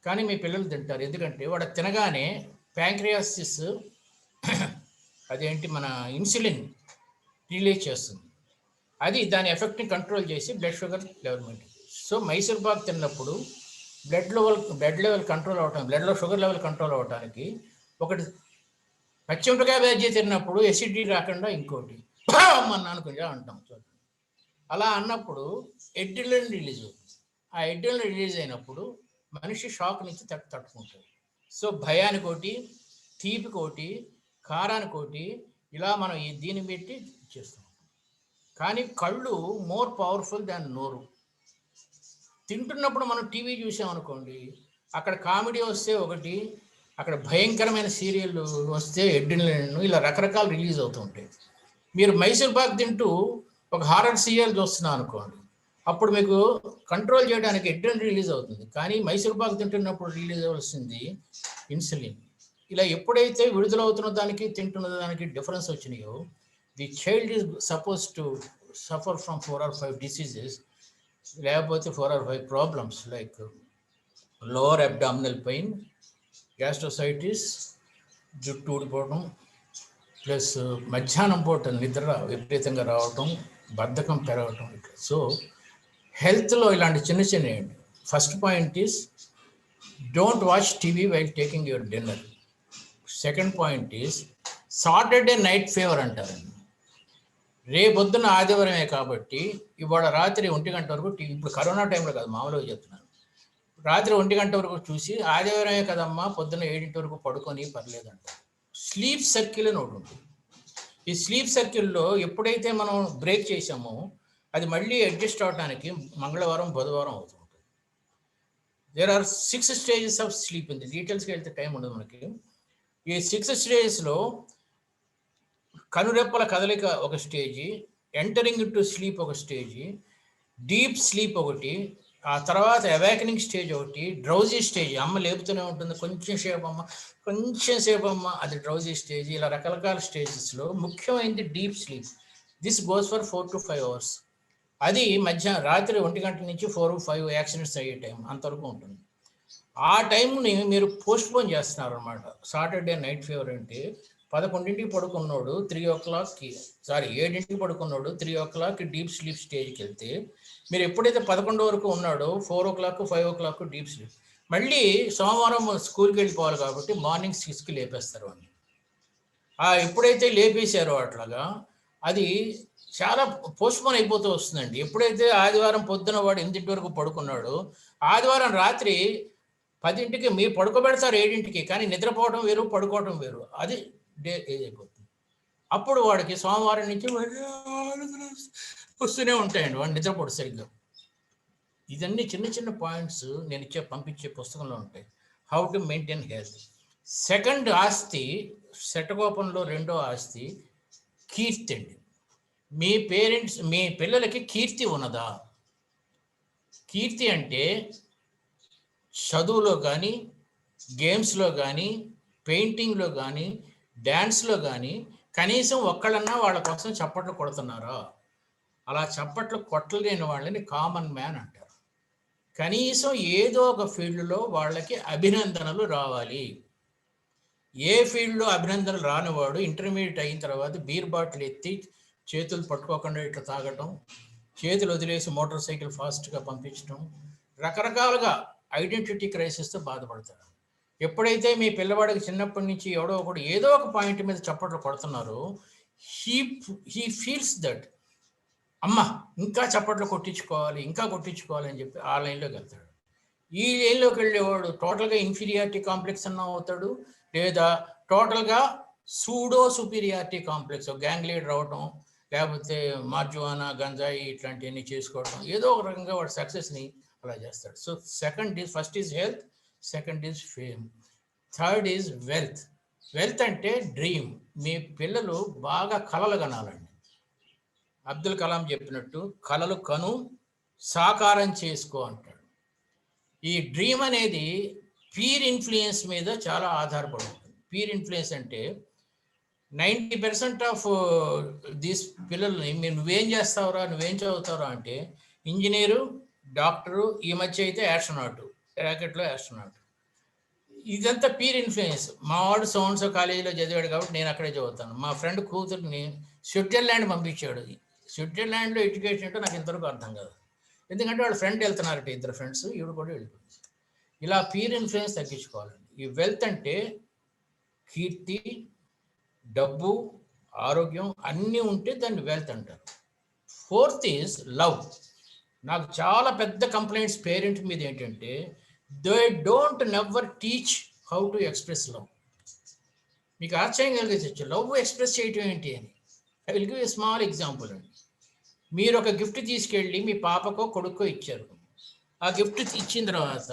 కానీ మీ పిల్లలు తింటారు. ఎందుకంటే వాడు తినగానే ప్యాంక్రియాసిస్, అదేంటి మన ఇన్సులిన్ రిలీజ్ చేస్తుంది, అది దాని ఎఫెక్ట్ని కంట్రోల్ చేసి blood sugar level maintain. So Mysore pak తిన్నప్పుడు బ్లడ్ లెవెల్ కంట్రోల్ అవటానికి, బ్లడ్లో షుగర్ లెవెల్ కంట్రోల్ అవడానికి ఒకటి పచ్చిమిరపకాయ బజ్జీ తిన్నప్పుడు ఎసిడిటీ రాకుండా ఇంకోటి మన అనుకుంటా అంటాం. అలా అన్నప్పుడు ఎడ్రినలిన్ రిలీజ్ అవుతుంది. ఆ ఎడ్రినలిన్ రిలీజ్ అయినప్పుడు మనిషి షాక్ నుంచి తట్టుకుంటాడు. సో భయానికోటి, తీపికోటి, కారానికోటి ఇలా మనం దీన్ని పెట్టి చేస్తాం. కానీ కళ్ళు మోర్ పవర్ఫుల్ దాన్ నోరు. తింటున్నప్పుడు మనం టీవీ చూసామనుకోండి, అక్కడ కామెడీ వస్తే ఒకటి, అక్కడ భయంకరమైన సీరియల్ వస్తే ఎడ్రినలిన్, ఇలా రకరకాలు రిలీజ్ అవుతూ ఉంటాయి. మీరు మైసూర్ పాక్ తింటూ ఒక హారర్ సీరియల్ చూస్తున్నాం అనుకోండి, అప్పుడు మీకు కంట్రోల్ చేయడానికి ఎడ్రినలిన్ రిలీజ్ అవుతుంది. కానీ మైసూర్ పాక్ తింటున్నప్పుడు రిలీజ్ అవ్వాల్సింది ఇన్సులిన్. ఇలా ఎప్పుడైతే విడుదలవుతున్న దానికి తింటున్న దానికి డిఫరెన్స్ వచ్చినాయో, the child is suppose to suffer from 4 or 5 diseases, లేకపోతే 4 or 5 problems like lower abdominal pain, gastritis, జుట్టు ఊడిపోవడం, ప్లస్ మధ్యాహ్నం పూట నిద్ర విపరీతంగా రావటం, బద్ధకం పెరగటం. సో హెల్త్లో ఇలాంటి చిన్న చిన్న. First point is don't watch TV while taking your dinner. Second point is Saturday night fever అంటారండి. రేపొద్దున ఆదివారమే కాబట్టి ఇవాళ రాత్రి 1 గంట వరకు టీవీ, ఇప్పుడు కరోనా టైంలో కాదు మామూలుగా చెప్తున్నాను, రాత్రి 1 గంట వరకు చూసి ఆదివారమే కదమ్మా పొద్దున్న 7 వరకు పడుకొని పర్లేదంట. స్లీప్ సర్కిల్ అని ఒకటి ఉంటుంది. ఈ స్లీప్ సర్కిల్లో ఎప్పుడైతే మనం బ్రేక్ చేసామో అది మళ్ళీ అడ్జస్ట్ అవడానికి మంగళవారం, బుధవారం అవుతుంది. There are 6 stages of sleep. ఉంది డీటెయిల్స్కి వెళ్తే టైం ఉండదు మనకి. ఈ 6 stagesలో కనురెప్పల కదలిక ఒక స్టేజీ, ఎంటరింగ్ టు స్లీప్ ఒక స్టేజీ, డీప్ స్లీప్ ఒకటి, ఆ తర్వాత అవేకనింగ్ స్టేజ్ ఒకటి, డ్రౌజీ స్టేజ్, అమ్మ లేపుతూనే ఉంటుంది, కొంచెం సేపు అమ్మ, అది డ్రౌజీ స్టేజ్. ఇలా రకరకాల స్టేజెస్లో ముఖ్యమైనది deep sleep. This goes for 4 to 5 hours. అది రాత్రి 1 గంట నుంచి 4, 5 యాక్సిడెంట్స్ అయ్యే టైం అంతవరకు ఉంటుంది. ఆ టైంని మీరు పోస్ట్పోన్ చేస్తున్నారు అనమాట. సాటర్డే నైట్ ఫీవర్ అంటే 11కి పడుకున్నాడు 3 o'clockకి, 7కి పడుకున్నాడు 3 o'clock డీప్ స్లీప్ స్టేజ్కి వెళ్తే, మీరు ఎప్పుడైతే 11 వరకు ఉన్నాడో 4 o'clock, 5 o'clock డీప్ స్లీప్, మళ్ళీ సోమవారం స్కూల్కి వెళ్ళిపోవాలి కాబట్టి మార్నింగ్ 6కి లేపేస్తారు అని. ఎప్పుడైతే లేపేశారో అట్లాగా అది చాలా పోస్ట్పోన్ అయిపోతూ వస్తుందండి. ఎప్పుడైతే ఆదివారం పొద్దున వాడు 8 వరకు పడుకున్నాడో, ఆదివారం రాత్రి 10కి మీరు పడుకోబెడతారు 7కి, కానీ నిద్రపోవడం వేరు, పడుకోవడం వేరు. అది డే ఏజ్ అయిపోతుంది. అప్పుడు వాడికి సోమవారం నుంచి వస్తూనే ఉంటాయండి, వాడు నిద్రపోడు సరిగ్గా. ఇదన్నీ చిన్న చిన్న పాయింట్స్ నేను పంపించే పుస్తకంలో ఉంటాయి. How to maintain health. Second ఆస్తి, శటకోపంలో రెండో ఆస్తి కీర్తి అండి. మీ పిల్లలకి కీర్తి ఉన్నదా? కీర్తి అంటే చదువులో కానీ, గేమ్స్లో కానీ, పెయింటింగ్లో కానీ, డ్యాన్స్లో కానీ కనీసం ఒక్కళ్ళన్నా వాళ్ళ కోసం చప్పట్లు కొడుతున్నారా? అలా చప్పట్లు కొట్టలేని వాళ్ళని కామన్ మ్యాన్ అంటారు. కనీసం ఏదో ఒక ఫీల్డ్లో వాళ్ళకి అభినందనలు రావాలి. ఏ ఫీల్డ్లో అభినందనలు రానివాడు ఇంటర్మీడియట్ అయిన తర్వాత బీర్ బాటిల్ ఎత్తి చేతులు పట్టుకోకుండా ఇట్లా తాగటం, చేతులు వదిలేసి మోటార్ సైకిల్ ఫాస్ట్గా పంపించడం, రకరకాలుగా ఐడెంటిటీ క్రైసిస్తో బాధపడతారు. ఎప్పుడైతే మీ పిల్లవాడికి చిన్నప్పటి నుంచి ఎవడో ఒకడు ఏదో ఒక పాయింట్ మీద చప్పట్లు కొడుతున్నారో, హీ ఫీల్స్ దట్ అమ్మ ఇంకా చప్పట్లు కొట్టించుకోవాలి అని చెప్పి ఆ లైన్లోకి వెళ్తాడు. ఈ లైన్లోకి వెళ్ళేవాడు టోటల్గా ఇన్ఫీరియారిటీ కాంప్లెక్స్ అన్న అవుతాడు, లేదా టోటల్గా pseudo superiority complex, gang leader అవటం, లేకపోతే మార్జువానా, గంజాయి ఇట్లాంటివన్నీ చేసుకోవడం, ఏదో ఒక రకంగా వాడు సక్సెస్ని అలా చేస్తాడు. So first is health, second is fame, third is wealth. Wealth అంటే డ్రీమ్. మీ పిల్లలు బాగా కలలు కనాలండి. అబ్దుల్ కలాం చెప్పినట్టు కలలు కను, సాకారం చేసుకో అంటాడు. ఈ డ్రీమ్ అనేది పీర్ ఇన్ఫ్లుయెన్స్ మీద చాలా ఆధారపడి ఉంటుంది. పీర్ ఇన్ఫ్లుయెన్స్ అంటే 90% ఆఫ్ దీస్ పిల్లల్ని నువ్వేం చేస్తావురా, నువ్వేం చదువుతావురా అంటే ఇంజనీరు, డాక్టరు, ఈ మధ్య అయితే యాస్ట్రోనాట్, ర్యాకెట్లో యాస్ట్రోనాట్. ఇదంతా పీర్ ఇన్ఫ్లుయెన్స్. మా వాడు సోన్సో కాలేజీలో చదివాడు కాబట్టి నేను అక్కడే చదువుతాను. మా ఫ్రెండ్ కూతుర్ని స్విట్జర్లాండ్ పంపించాడు. స్విట్జర్లాండ్లో ఎడ్యుకేషన్ అంటే నాకు ఇంతవరకు అర్థం కాదు. ఎందుకంటే వాళ్ళ ఫ్రెండ్ వెళ్తున్నారట, 2 ఫ్రెండ్స్, ఈవిడ కూడా వెళ్ళిపోయింది. ఇలా పీర్ ఇన్ఫ్లుయెన్స్ తగ్గించుకోవాలండి. ఈ వెల్త్ అంటే కీర్తి, డబ్బు, ఆరోగ్యం అన్నీ ఉంటే దాన్ని వెల్త్ అంటారు. Fourth is love. నాకు చాలా పెద్ద కంప్లైంట్స్ పేరెంట్ మీద ఏంటంటే they don't never teach how to express love. మీకు ఆశ్చర్యం కలిగించవచ్చు, లవ్ ఎక్స్ప్రెస్ చేయటం ఏంటి అని. I will give a small example అండి. మీరు ఒక గిఫ్ట్ తీసుకెళ్ళి మీ పాపకో కొడుకో ఇచ్చారు. ఆ గిఫ్ట్ ఇచ్చిన తర్వాత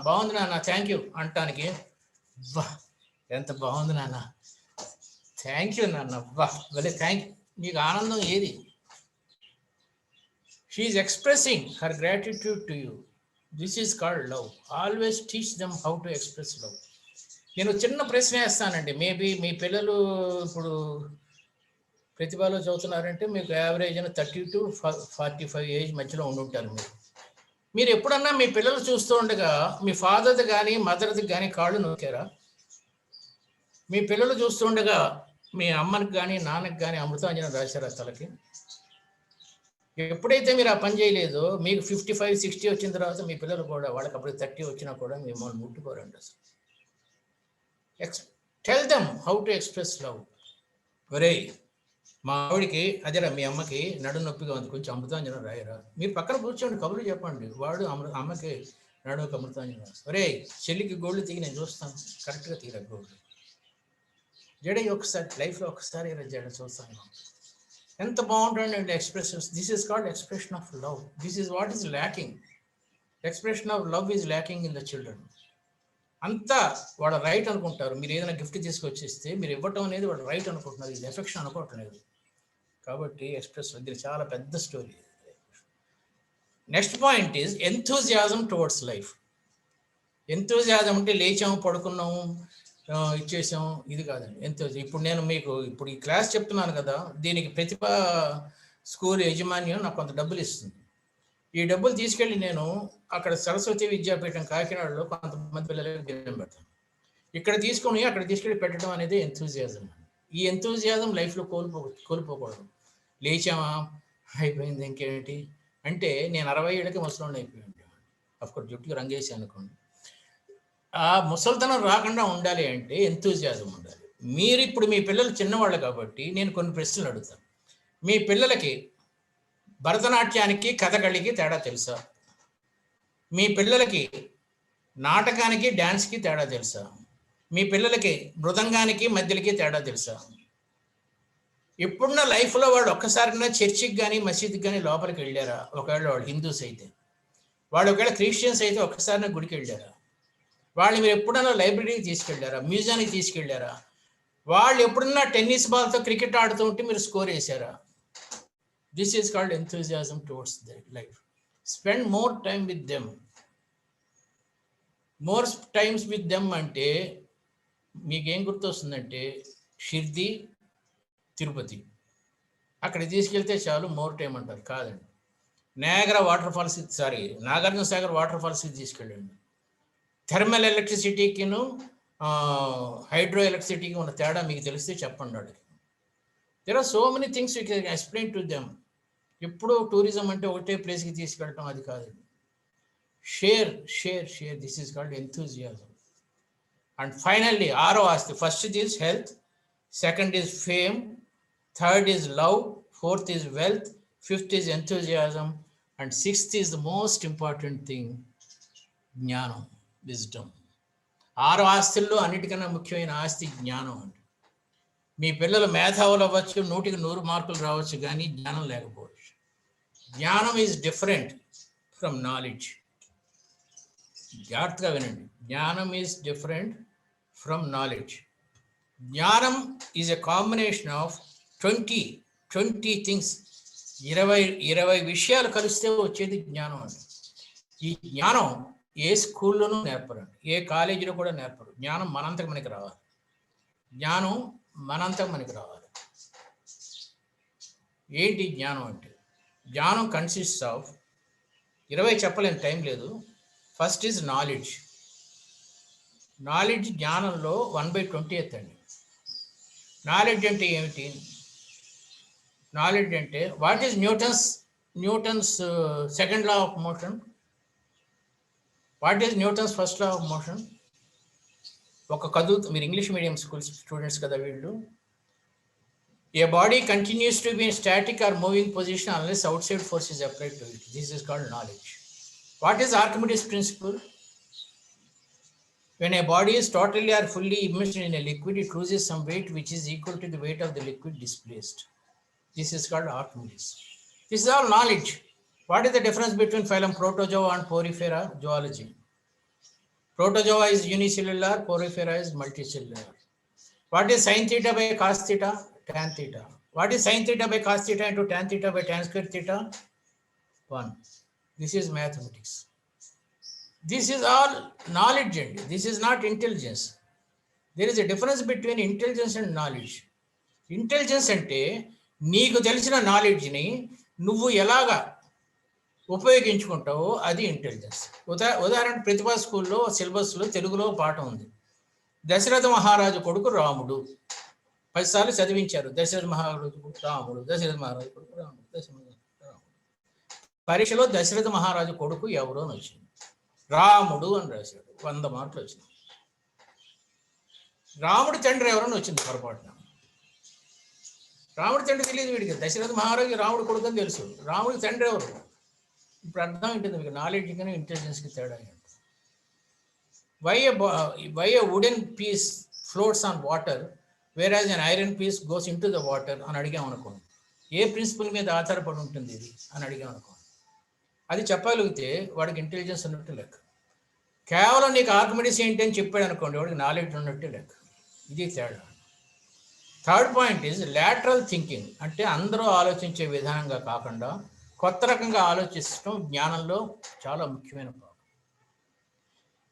బాగుంది నాన్న, థ్యాంక్ యూ అంటానికి, బా ఎంత బాగుంది నాన్న, థ్యాంక్ యూ నాన్న, బా భలే థ్యాంక్ యూ, మీకు ఆనందం ఏది? She is expressing her gratitude to you. This is called love. Always teach them how to express love. నేను చిన్న ప్రశ్న వేస్తానండి. మేబీ మీ పిల్లలు ఇప్పుడు ప్రతిభలో చదువుతున్నారంటే మీకు యావరేజ్ 30 to 45 ఏజ్ మధ్యలో ఉండుంటారు. మీరు ఎప్పుడన్నా మీ పిల్లలు చూస్తూ ఉండగా మీ ఫాదర్ది కానీ మదర్ది కానీ కాళ్ళు నొక్కారా? మీ పిల్లలు చూస్తూ ఉండగా మీ అమ్మకి కానీ నాన్నకి కానీ అమృతాంజనం రాశారా తలకి? ఎప్పుడైతే మీరు ఆ పని చేయలేదో మీకు 55, 60 వచ్చిన తర్వాత మీ పిల్లలు కూడా, వాళ్ళకి అప్పుడు 30 వచ్చినా కూడా మిమ్మల్ని ముట్టుకోరండి అసలు. Tell them how to express love. ఒరే మా ఆవిడికి అదేరా మీ అమ్మకి నడు నొప్పిగా ఉంది, కొంచెం అమృతాంజనం రాయరా. మీరు పక్కన కూర్చోండి, కబుర్లు చెప్పండి. వాడు అమ్మకి నడుముకి అమృతాంజనం రాస్తారు. ఒరే చెల్లికి గోల్డ్ తీగి నేను చూస్తాను, కరెక్ట్గా తీరా గోల్డ్. జడ ఒకసారి లైఫ్లో ఒకసారి జడ చూస్తాను, ఎంత బాగుంటుందండి expressions. This is called expression of love. This is what is lacking. Expression of love is lacking in the children. అంతా వాళ్ళ రైట్ అనుకుంటారు. మీరు ఏదైనా గిఫ్ట్ తీసుకొచ్చేస్తే మీరు ఇవ్వటం అనేది వాళ్ళ రైట్ అనుకుంటున్నారు, ఇది ఎఫెక్షన్ అనుకోవట్లేదు. కాబట్టి ఎక్స్ప్రెస్ ఇది చాలా పెద్ద story. Next point is enthusiasm towards life. Enthusiasm అంటే లేచాము, పడుకున్నాము, ఇచ్చేసాం, ఇది కాదండి. ఇప్పుడు నేను మీకు ఇప్పుడు ఈ క్లాస్ చెప్తున్నాను కదా, దీనికి ప్రతిభ స్కూల్ యాజమాన్యం నాకు కొంత డబ్బులు ఇస్తుంది. ఈ డబ్బులు తీసుకెళ్ళి నేను అక్కడ సరస్వతి విద్యాపీఠం కాకినాడలో కొంతమంది పిల్లలకి దినం పెడతాను. ఇక్కడ తీసుకొని అక్కడ తీసుకెళ్ళి పెట్టడం అనేది ఎంథూజియాజం. ఈ ఎంథూజియాజం లైఫ్లో కోల్పోకూడదు. లేచామా అయిపోయింది ఇంకేంటి అంటే, నేను 60 ఏళ్ళకి ముసలోని అయిపోయింది. అఫ్కోర్స్ జుట్టుకి రంగేసి అనుకోండి. ఆ ముసలితనం రాకుండా ఉండాలి అంటే ఎంథూజియాజం ఉండాలి. మీరు ఇప్పుడు మీ పిల్లలు చిన్నవాళ్ళు కాబట్టి నేను కొన్ని ప్రశ్నలు అడుగుతాను. మీ పిల్లలకి భరతనాట్యానికి కథకళికి తేడా తెలుసా? మీ పిల్లలకి నాటకానికి డ్యాన్స్కి తేడా తెలుసా? మీ పిల్లలకి మృదంగానికి మధ్యలకి తేడా తెలుసా? ఇప్పుడున్న లైఫ్లో వాళ్ళు ఒక్కసారినా చర్చికి కానీ మసీద్కి కానీ లోపలికి వెళ్ళారా? ఒకవేళ వాళ్ళు హిందూస్ అయితే, వాళ్ళు ఒకవేళ క్రిస్టియన్స్ అయితే ఒక్కసారినా గుడికి వెళ్ళారా? వాళ్ళు మీరు ఎప్పుడన్నా లైబ్రరీకి తీసుకెళ్ళారా? మ్యూజియానికి తీసుకెళ్ళారా? వాళ్ళు ఎప్పుడన్నా టెన్నిస్ బాల్తో క్రికెట్ ఆడుతూ ఉంటే మీరు స్కోర్ వేసారా? This is called enthusiasm towards the life. Spend more time with them. More times with them అంటే మీకేం గుర్తొస్తుందంటే షిర్ది, తిరుపతి, అక్కడ తీసుకెళ్తే చాలు మోర్ టైం అంటారు. కాదండి. నాగార్జున సాగర్ వాటర్ ఫాల్స్కి తీసుకెళ్ళండి. థర్మల్ ఎలక్ట్రిసిటీకిను హైడ్రో ఎలక్ట్రిసిటీకి ఉన్న తేడా మీకు తెలిస్తే చెప్పండి వాడికి. There are so many things you can explain to them. ఎప్పుడు టూరిజం అంటే ఒకటే ప్లేస్కి తీసుకెళ్ళటం అది కాదండి. Share. This is called enthusiasm. And finally 6వ ఆస్తి. First is health, second is fame, third is love, fourth is wealth, fifth is enthusiasm, and sixth is the most important thing, జ్ఞానం, విజ్డమ్. 6 ఆస్తుల్లో అన్నిటికన్నా ముఖ్యమైన ఆస్తి జ్ఞానం అండి. మీ పిల్లలు మేధావులు అవ్వచ్చు, 100కి 100 మార్కులు రావచ్చు, కానీ జ్ఞానం లేకపోవచ్చు. జ్ఞానం ఈజ్ డిఫరెంట్ ఫ్రమ్ నాలెడ్జ్. జాగ్రత్తగా వినండి. జ్ఞానం ఈజ్ డిఫరెంట్ ఫ్రమ్ నాలెడ్జ్. జ్ఞానం is a combination of 20 things. 20 విషయాలు కలిస్తే వచ్చేది జ్ఞానం అండి. ఈ జ్ఞానం ఏ స్కూల్లోనూ నేర్పరండి, ఏ కాలేజీలో కూడా నేర్పరు. జ్ఞానం మనంతకు మనకి రావాలి. ఏంటి జ్ఞానం అంటే? జ్ఞానం కన్సిస్ట్ ఆఫ్ 20 చెప్పలేని టైం లేదు. First is knowledge. నాలెడ్జ్ జ్ఞానంలో 1/20 అండి. నాలెడ్జ్ అంటే ఏమిటి? నాలెడ్జ్ అంటే what is Newton's second law of motion? What is Newton's first law of motion? ఒక కదులు, మీరు ఇంగ్లీష్ మీడియం స్కూల్ స్టూడెంట్స్ కదా వీళ్ళు, A body continues to be in static or moving position unless outside force is applied to it. This is called knowledge. What is Archimedes' principle? When a body is totally or fully immersed in a liquid, it loses some weight which is equal to the weight of the liquid displaced. This is called Archimedes. This is all knowledge. What is the difference between phylum Protozoa and Porifera? Zoology. Protozoa is unicellular, Porifera is multicellular. What is sin theta by cos theta? Tan theta. What is sin theta by cos theta into tan theta by tan square theta? 1. This is mathematics. This is all knowledge, and this is not intelligence. There is a difference between intelligence and knowledge. Intelligence అంటే నీకు తెలిసిన నాలెడ్జ్ని నువ్వు ఎలాగా ఉపయోగించుకుంటావో అది intelligence. ఉదాహరణ ప్రతిభా స్కూల్లో సిలబస్లో తెలుగులో పాఠం ఉంది. దశరథ మహారాజు కొడుకు రాముడు. 10 సార్లు చదివించారు. దశరథ మహారాజు కొడుకు రాముడు, దశరథ మహారాజు కొడుకు రాముడు, రాముడు. పరీక్షలో దశరథ మహారాజు కొడుకు ఎవరో అని వచ్చింది. రాముడు అని రాశాడు. 100 మార్కులు వచ్చింది. రాముడి తండ్రి ఎవరని వచ్చింది పొరపాటున. రాముడి తండ్రి తెలియదు వీడికి. దశరథ మహారాజు రాముడు కొడుకు అని తెలుసు. రాముడి తండ్రి ఎవరు? ఇప్పుడు అర్థం ఉంటుంది మీకు నాలెడ్జ్ కానీ ఇంటెలిజెన్స్కి తేడా. Why a wooden piece floats on water whereas an iron piece goes into the water అని అడిగామనుకోండి. ఏ ప్రిన్సిపల్ మీద ఆధారపడి ఉంటుంది ఇది అని అడిగామనుకోండి. అది చెప్పగలిగితే వాడికి ఇంటెలిజెన్స్ ఉన్నట్టు లెక్క. కేవలం నీకు ఆర్కిమిడీస్ ఏంటి అని చెప్పాడు అనుకోండి, వాడికి నాలెడ్జ్ ఉన్నట్టు లెక్క. ఇది తేడా. Third point is lateral thinking. అంటే అందరూ ఆలోచించే విధానంగా కాకుండా కొత్త రకంగా ఆలోచించడం జ్ఞానంలో చాలా ముఖ్యమైన భాగం.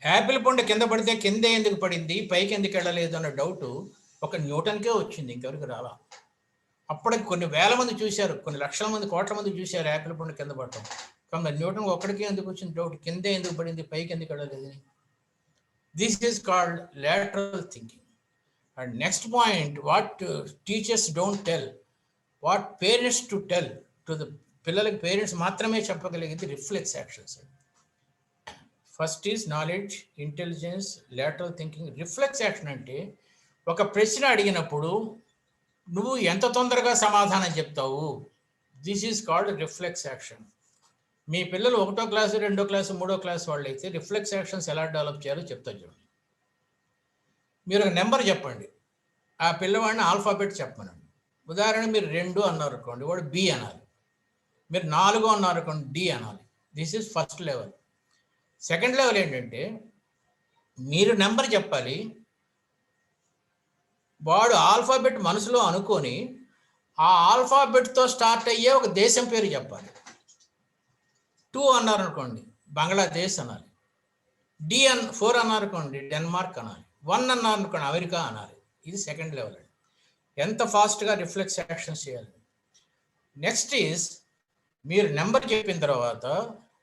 యాపిల్ పండు కింద పడితే కిందే ఎందుకు పడింది, పైకి ఎందుకు వెళ్ళలేదు అన్న డౌట్ ఒక న్యూటన్కే వచ్చింది, ఇంకెవరికి రాలా. అప్పటికి కొన్ని వేల మంది చూశారు, కొన్ని లక్షల మంది, కోట్ల మంది చూశారు యాపిల్ పండు కింద పడటం. కానీ న్యూటన్ ఒక్కడికే ఎందుకు వచ్చింది డౌట్, కిందే ఎందుకు పడింది, పైకి ఎందుకు వెళ్ళలేదు. This is called lateral thinking. And next point, what teachers don't tell, what parents to tell to the పిల్లలకి పేరెంట్స్ మాత్రమే చెప్పగలిగేది reflex actions. First is knowledge, intelligence, lateral thinking. Reflex action అంటే ఒక ప్రశ్న అడిగినప్పుడు నువ్వు ఎంత తొందరగా సమాధానం చెప్తావు. This is called reflex action. మీ పిల్లలు 1వ క్లాసు, 2వ క్లాసు, 3వ క్లాసు వాళ్ళు అయితే రిఫ్లెక్స్ యాక్షన్స్ ఎలా డెవలప్ చేయాలో చెప్తారు చూడండి. మీరు ఒక నెంబర్ చెప్పండి, ఆ పిల్లవాడిని ఆల్ఫాబెట్ చెప్పమనండి. ఉదాహరణ మీరు 2 అన్నారు అనుకోండి, వాడు బి అనాలి. మీరు 4 అన్నారు అనుకోండి, డి అనాలి. This is first level. Second level ఏంటంటే మీరు నెంబర్ చెప్పాలి, వాడు ఆల్ఫాబెట్ మనసులో అనుకొని ఆ ఆల్ఫాబెట్తో స్టార్ట్ అయ్యే ఒక దేశం పేరు చెప్పాలి. 2 అన్నారు అనుకోండి, బంగ్లాదేశ్ అనాలి. 4 అన్నారు అనుకోండి, డెన్మార్క్ అనాలి. 1 అన్నారు అనుకోండి, అమెరికా అనాలి. ఇది సెకండ్ లెవెల్ అండి. ఎంత ఫాస్ట్గా రిఫ్లెక్స్ యాక్షన్స్ చేయాలి. నెక్స్ట్ ఈజ్ మీరు నెంబర్ చెప్పిన తర్వాత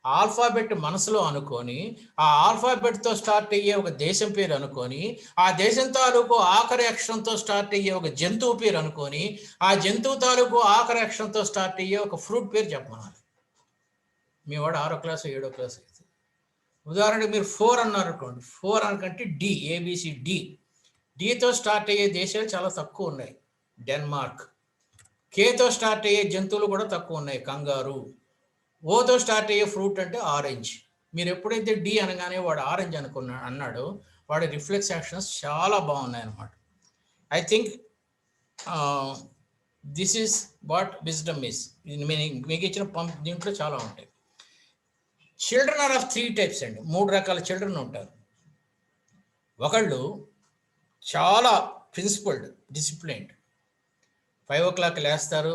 ఆల్ఫాబెట్ మనసులో అనుకొని ఆ ఆల్ఫాబెట్తో స్టార్ట్ అయ్యే ఒక దేశం పేరు అనుకొని ఆ దేశం తాలూకు ఆఖరి అక్షరంతో స్టార్ట్ అయ్యే ఒక జంతువు పేరు అనుకొని ఆ జంతువు తాలూకు ఆఖరి అక్షరంతో స్టార్ట్ అయ్యే ఒక ఫ్రూట్ పేరు చెప్పమనాలి. మీ వాడు 6వ క్లాసు 7వ క్లాసు అయితే ఉదాహరణకు మీరు 4 అన్నారు అనుకోండి, 4 అనుకంటే డి, ఏబిసి, డితో స్టార్ట్ అయ్యే దేశాలు చాలా తక్కువ ఉన్నాయి, డెన్మార్క్. కేతో స్టార్ట్ అయ్యే జంతువులు కూడా తక్కువ ఉన్నాయి, కంగారు. ఓతో స్టార్ట్ అయ్యే ఫ్రూట్ అంటే ఆరెంజ్. మీరు ఎప్పుడైతే డి అనగానే వాడు ఆరెంజ్ అన్నాడో వాడి రిఫ్లెక్స్ యాక్షన్స్ చాలా బాగున్నాయి అన్నమాట. I think this is what wisdom is. మీకు ఇచ్చిన దీంట్లో చాలా ఉంటాయి. చిల్డ్రన్ ఆర్ ఆఫ్ 3 టైప్స్ అండి. 3 రకాల చిల్డ్రన్ ఉంటారు. ఒకళ్ళు చాలా ప్రిన్సిపల్డ్, డిసిప్లైన్డ్. 5 o'clock లేస్తారు,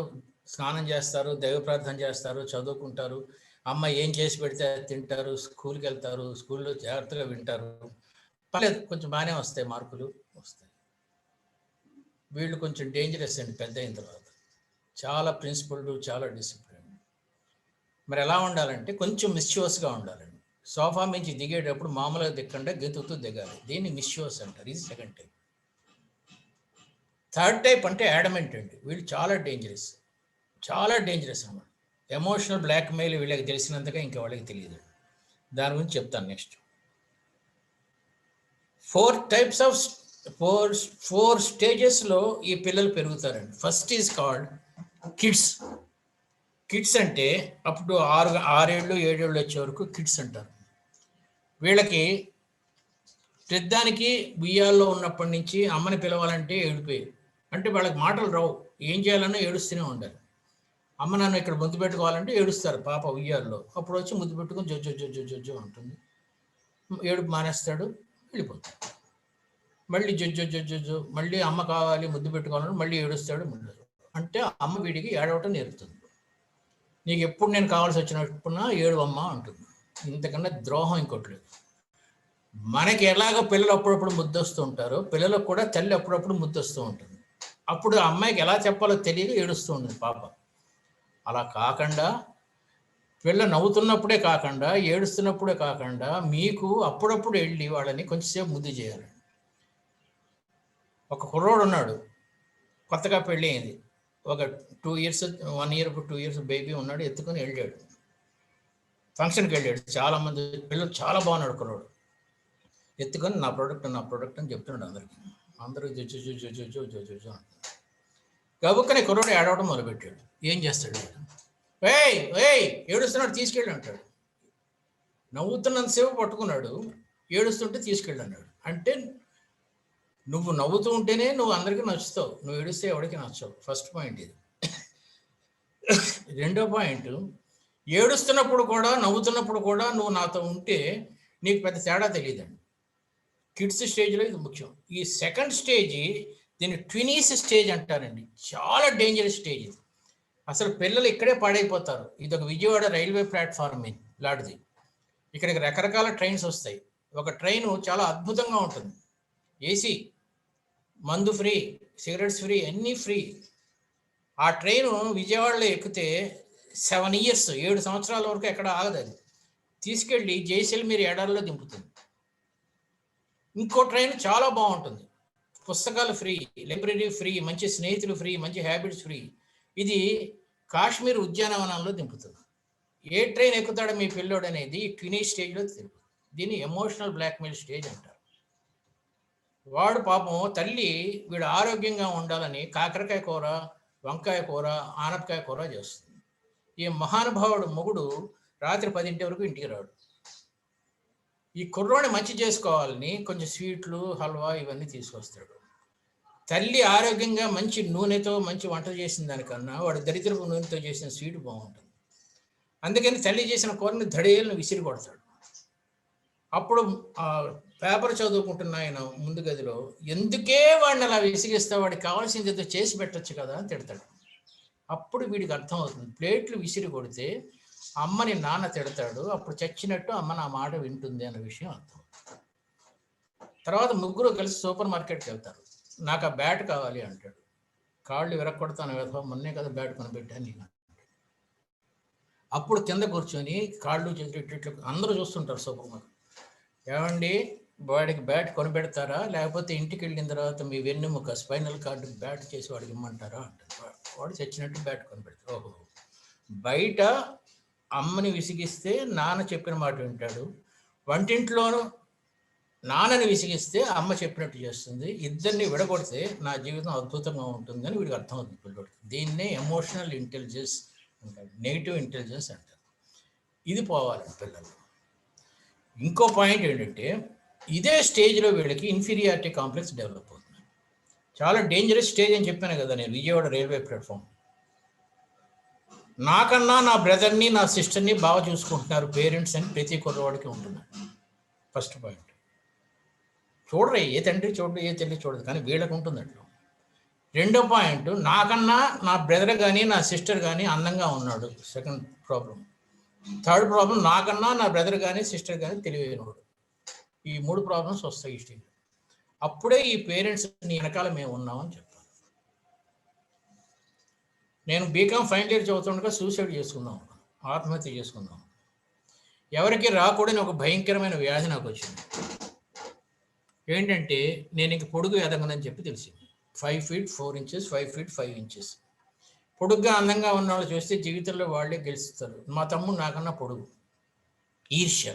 స్నానం చేస్తారు, దైవ ప్రార్థన చేస్తారు, చదువుకుంటారు. అమ్మ ఏం చేసి పెడితే తింటారు, స్కూల్కి వెళ్తారు, స్కూల్లో జాగ్రత్తగా వింటారు. పర్లేదు, కొంచెం బాగానే వస్తాయి, మార్కులు వస్తాయి. వీళ్ళు కొంచెం డేంజరస్ అండి పెద్ద అయిన తర్వాత. చాలా ప్రిన్సిపల్డ్, చాలా డిసిప్లిన్. మరి ఎలా ఉండాలంటే కొంచెం మిస్చివస్గా ఉండాలండి. సోఫా నుంచి దిగేటప్పుడు మామూలుగా దిక్కంటే గెంతుతూ దిగాలి. దీన్ని మిస్చివస్ అంటారు. ఇది సెకండ్ టైప్. థర్డ్ టైప్ అంటే యాడమెంట్ అండి. వీళ్ళు చాలా డేంజరస్ అన్నమాట. ఎమోషనల్ బ్లాక్మెయిల్ వీళ్ళకి తెలిసినంతగా ఇంకా వాళ్ళకి తెలియదు. దాని గురించి చెప్తాను నెక్స్ట్. 4 types of ఫోర్ స్టేజెస్లో ఈ పిల్లలు పెరుగుతారండి. First is called kids. Kids అంటే అప్పుడు 6 7 వచ్చే వరకు కిడ్స్ అంటారు. వీళ్ళకి పెద్దానికి బియ్యాల్లో ఉన్నప్పటి నుంచి అమ్మని పిలవాలంటే ఏడిపోయి, అంటే వాళ్ళకి మాటలు రావు, ఏం చేయాలన్నా ఏడుస్తూనే ఉండాలి. అమ్మ నాన్న ఇక్కడ ముద్దు పెట్టుకోవాలంటే ఏడుస్తారు పాప ఉయ్యాల్లో. అప్పుడు వచ్చి ముద్దు పెట్టుకుని జొజ్జో జొజ్జో జొజ్జో ఉంటుంది. ఏడుపు మానేస్తాడు, వెళ్ళిపోతాడు. మళ్ళీ జొజ్జో జొజ్జో మళ్ళీ అమ్మ కావాలి ముద్దు పెట్టుకోవాలని మళ్ళీ ఏడుస్తాడు. అంటే అమ్మ వీడికి ఏడవటం నేర్పుతుంది. నీకు ఎప్పుడు నేను కావాల్సి వచ్చినప్పుడున్నా ఏడు అమ్మ అంటుంది. ఇంతకన్నా ద్రోహం ఇంకోటి లేదు. మనకి ఎలాగ పిల్లలు అప్పుడప్పుడు ముద్దొస్తూ ఉంటారో పిల్లలకు కూడా తల్లి అప్పుడప్పుడు ముద్దొస్తూ ఉంటుంది. అప్పుడు ఆ అమ్మాయికి ఎలా చెప్పాలో తెలియక ఏడుస్తూ ఉంటుంది పాప. అలా కాకుండా పిల్ల నవ్వుతున్నప్పుడే కాకుండా ఏడుస్తున్నప్పుడే కాకుండా మీకు అప్పుడప్పుడు వెళ్ళి వాళ్ళని కొంచెంసేపు ముద్దు చేయాలి. ఒక కుర్రోడు ఉన్నాడు, కొత్తగా పెళ్ళి అయింది, ఒక 2 years 1 year 2 years బేబీ ఉన్నాడు, ఎత్తుకొని వెళ్ళాడు, ఫంక్షన్కి వెళ్ళాడు. చాలామంది పిల్లలు చాలా బాగున్నాడు కుర్రోడు, ఎత్తుకొని నా ప్రోడక్ట్ అని చెప్తున్నాడు అందరికీ. అందరూ జొజ్జు జొజ్జు జొజ్జు జొజ్జు జొజ్జు అంటున్నారు. గబుక్కనే కుర్రోడు ఏడవడం మొదలుపెట్టాడు. ఏం చేస్తాడు? ఏయ్ ఏయ్ ఏడుస్తున్నాడు, తీసుకెళ్ళి అంటాడు. నవ్వుతున్నంతసేపు పట్టుకున్నాడు, ఏడుస్తుంటే తీసుకెళ్ళి అన్నాడు. అంటే నువ్వు నవ్వుతూ ఉంటేనే నువ్వు అందరికీ నచ్చుతావు, నువ్వు ఏడుస్తే ఎవరికి నచ్చవు. ఫస్ట్ పాయింట్ ఇది. రెండో పాయింట్, ఏడుస్తున్నప్పుడు కూడా నవ్వుతున్నప్పుడు కూడా నువ్వు నాతో ఉంటే నీకు పెద్ద తేడా తెలియదండి. కిడ్స్ స్టేజ్లో ఇది ముఖ్యం. ఈ సెకండ్ స్టేజ్ దీన్ని ట్వినీస్ స్టేజ్ అంటారండి. చాలా డేంజరస్ స్టేజ్ ఇది. అసలు పిల్లలు ఇక్కడే పాడైపోతారు. ఇది ఒక విజయవాడ రైల్వే ప్లాట్ఫామ్ లాంటిది. ఇక్కడికి రకరకాల ట్రైన్స్ వస్తాయి. ఒక ట్రైను చాలా అద్భుతంగా ఉంటుంది, ఏసీ, మందు ఫ్రీ, సిగరెట్స్ ఫ్రీ, అన్నీ ఫ్రీ. ఆ ట్రైను విజయవాడలో ఎక్కితే 7 years 7 సంవత్సరాల వరకు ఎక్కడ ఆగదు. అది తీసుకెళ్ళి జైసల్మీర్ ఎడారిలో దింపుతుంది. ఇంకో ట్రైన్ చాలా బాగుంటుంది, పుస్తకాలు ఫ్రీ, లైబ్రరీ ఫ్రీ, మంచి స్నేహితులు ఫ్రీ, మంచి హ్యాబిట్స్ ఫ్రీ. ఇది కాశ్మీర్ ఉద్యానవనంలో దింపుతుంది. ఏ ట్రైన్ ఎక్కుతాడో మీ పిల్లోడు అనేది ట్వినీ స్టేజ్లో తిరుగుతుంది. దీన్ని ఎమోషనల్ బ్లాక్మెయిల్ స్టేజ్ అంటారు. వాడు పాపం తల్లి వీడు ఆరోగ్యంగా ఉండాలని కాకరకాయ కూర, వంకాయ కూర, ఆనపకాయ కూర చేస్తుంది. ఈ మహానుభావుడు మొగుడు రాత్రి 10 వరకు ఇంటికి రాడు. ఈ కుర్రోని మంచి చేసుకోవాలని కొంచెం స్వీట్లు, హల్వా ఇవన్నీ తీసుకొస్తాడు. తల్లి ఆరోగ్యంగా మంచి నూనెతో మంచి వంట చేసిన దానికన్నా వాడు దరిద్రపు నూనెతో చేసిన స్వీట్ బాగుంటుంది. అందుకని తల్లి చేసిన కూరని ధడేలను విసిరి కొడతాడు. అప్పుడు ఆ పేపర్ చదువుకుంటున్న ఆయన ముందు గదిలో, ఎందుకే వాడిని అలా విసిగిస్తా, వాడికి కావాల్సింది ఏదో చేసి పెట్టచ్చు కదా అని తిడతాడు. అప్పుడు వీడికి అర్థమవుతుంది, ప్లేట్లు విసిరి కొడితే అమ్మని నాన్న తిడతాడు, అప్పుడు చచ్చినట్టు అమ్మ నా మాట వింటుంది అన్న విషయం అర్థం. తర్వాత ముగ్గురు కలిసి సూపర్ మార్కెట్కి వెళ్తారు. నాకు ఆ బ్యాట్ కావాలి అంటాడు. కాళ్ళు విరక్కొడతాను, మొన్నే కదా బ్యాట్ కొనిపెట్టాను నేను. అప్పుడు కింద కూర్చొని కాళ్ళు చేతులు అందరూ చూస్తుంటారు సూపర్ మార్కెట్. ఏమండి వాడికి బ్యాట్ కొనిపెడతారా, లేకపోతే ఇంటికి వెళ్ళిన తర్వాత మీ వెన్నెముక స్పైనల్ కార్డు బ్యాట్ చేసి వాడికి ఇమ్మంటారా అంటారు. వాడు చచ్చినట్టు బ్యాట్ కొనిపెడతారు. ఓహో, బయట అమ్మని విసిగిస్తే నాన్న చెప్పిన మాట వింటాడు, వంటింట్లోనూ నాన్నని విసిగిస్తే అమ్మ చెప్పినట్టు చేస్తుంది. ఇద్దరిని విడగొడితే నా జీవితం అద్భుతంగా ఉంటుంది అని వీడికి అర్థమవుతుంది పిల్లడికి. దీన్నే ఎమోషనల్ ఇంటెలిజెన్స్ అంటారు, నెగిటివ్ ఇంటెలిజెన్స్ అంటారు. ఇది పోవాలి పిల్లలు. ఇంకో పాయింట్ ఏంటంటే, ఇదే స్టేజ్లో వీళ్ళకి ఇన్ఫీరియారిటీ కాంప్లెక్స్ డెవలప్ అవుతుంది. చాలా డేంజరస్ స్టేజ్ అని చెప్పాను కదా నేను, విజయవాడ రైల్వే ప్లాట్ఫామ్. నాకన్నా నా బ్రదర్ని, నా సిస్టర్ని బాగా చూసుకుంటున్నారు పేరెంట్స్ అని ప్రతి కుర్రవాడికి ఉంటున్నారు. First point. చూడరు, ఏ తండ్రి చూడరు, ఏ తల్లి చూడదు, కానీ వీళ్ళకి ఉంటుంది అట్లా. రెండో పాయింట్, నాకన్నా నా బ్రదర్ కానీ నా సిస్టర్ కానీ అందంగా ఉన్నాడు, సెకండ్ ప్రాబ్లం. థర్డ్ ప్రాబ్లం, నాకన్నా నా బ్రదర్ కానీ సిస్టర్ కానీ తెలివైనవాడు. ఈ 3 ప్రాబ్లమ్స్ వస్తాయి ఈ స్టేజ్. అప్పుడే ఈ పేరెంట్స్ నీ వెనకాల మేము ఉన్నామని చెప్తాను. నేను బీకామ్ ఫైనల్ ఇయర్ చదువుతుండగా సూసైడ్ చేసుకుందాం, ఆత్మహత్య చేసుకుందాం. ఎవరికి రాకూడని ఒక భయంకరమైన వ్యాధి నాకు వచ్చింది. ఏంటంటే నేను ఇంక పొడుగు ఎదగనని చెప్పి తెలిసింది. 5 feet 4 inches, 5 feet 5 inches. పొడుగ్గా అందంగా ఉన్న వాళ్ళు చూస్తే జీవితంలో వాళ్ళే గెలుస్తారు. మా తమ్ముడు నాకన్నా పొడుగు. ఈర్ష్య.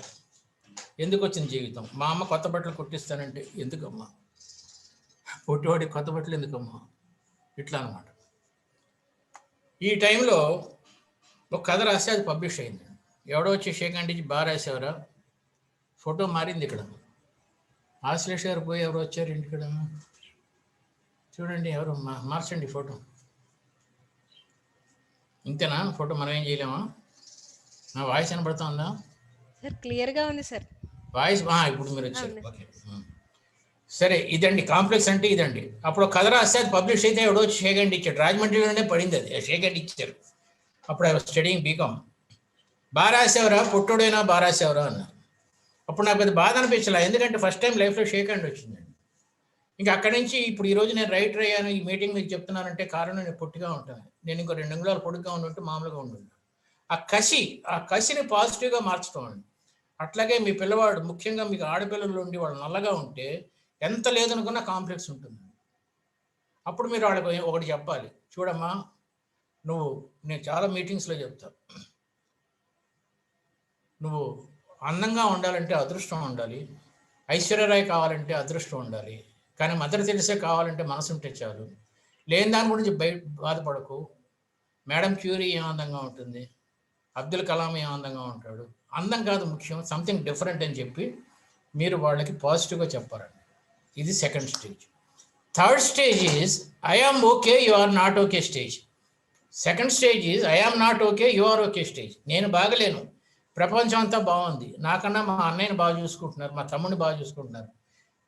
ఎందుకు వచ్చింది జీవితం? మా అమ్మ కొత్త బట్టలు కుట్టిస్తానంటే ఎందుకమ్మా? పొట్టివాడి కొత్త బట్టలు ఎందుకమ్మా, ఇట్లా అనమాట. ఈ టైంలో ఒక కథ రాస్తే అది పబ్లిష్ అయింది. ఎవడో వచ్చి షేక్ హ్యాండ్ ఇచ్చి బాగా రాసేవరా, ఫోటో మారింది ఇక్కడ. ఆశ్లేష గారు పోయి ఎవరు వచ్చారు ఇంటికడ, చూడండి ఎవరు మార్చండి ఫోటో. ఇంతేనా ఫోటో, మనం ఏం చేయలేమా? నా వాయిస్ వినపడుతూ ఉందా సార్? క్లియర్ గా ఉంది సార్ వాయిస్. ఇప్పుడు మీరు వచ్చారు, ఓకే. సరే, ఇదండి కాంప్లెక్స్ అంటే ఇదండి. అప్పుడు కథ రాస్తే అది పబ్లిష్ అయితే ఎవడో వచ్చి షేక్ హ్యాండ్ ఇచ్చాడు. రాజమండ్రిలోనే పడింది అది, షేక్ హ్యాండ్ ఇచ్చారు. అప్పుడు ఐ వాజ్ స్టడీయింగ్ బీకామ్. బాగా రాసేవరా, పొట్టోడైనా బాగా రాసేవరా అన్నారు. అప్పుడు నాకు అది బాధ అనిపించలే, ఎందుకంటే ఫస్ట్ టైం లైఫ్లో షేక్ హ్యాండ్ వచ్చిందండి. ఇంకా అక్కడి నుంచి ఇప్పుడు ఈరోజు నేను రైటర్ అయ్యాను, ఈ మీటింగ్ మీకు చెప్తున్నానంటే కారణం నేను పొట్టిగా ఉంటాను. నేను ఇంకో 2 అంగుళాలు పొడుగ్గా ఉండుంటే మామూలుగా ఉండుంటాను. ఆ కసిని పాజిటివ్గా మార్చడం అండి. అట్లాగే మీ పిల్లవాడు, ముఖ్యంగా మీకు ఆడపిల్లలు ఉండి వాళ్ళు నల్లగా ఉంటే ఎంత లేదనుకున్నా కాంప్లెక్స్ ఉంటుంది. అప్పుడు మీరు వాళ్ళకి ఒకటి చెప్పాలి, చూడమ్మా నువ్వు, నేను చాలా మీటింగ్స్లో చెప్తా, నువ్వు అందంగా ఉండాలంటే అదృష్టం ఉండాలి, ఐశ్వర్యరాయ్ కావాలంటే అదృష్టం ఉండాలి, కానీ మదర్ తెలిసే కావాలంటే మనసు ఉంటే చాలు. లేని దాని గురించి బాధపడకు. మేడం క్యూరీ ఏం అందంగా ఉంటుంది, అబ్దుల్ కలాం ఏం అందంగా ఉంటాడు, అందం కాదు ముఖ్యం, సంథింగ్ డిఫరెంట్ అని చెప్పి మీరు వాళ్ళకి పాజిటివ్గా చెప్పారండి. ఇది second stage. Third stage is I am okay, you are not okay stage. Second stage is I am not okay, you are okay stage. నేను బాగలేను, ప్రపంచం అంతా బాగుంది, నాకన్నా మా అన్నయ్యని బాగా చూసుకుంటున్నారు, మా తమ్ముడిని బాగా చూసుకుంటున్నారు.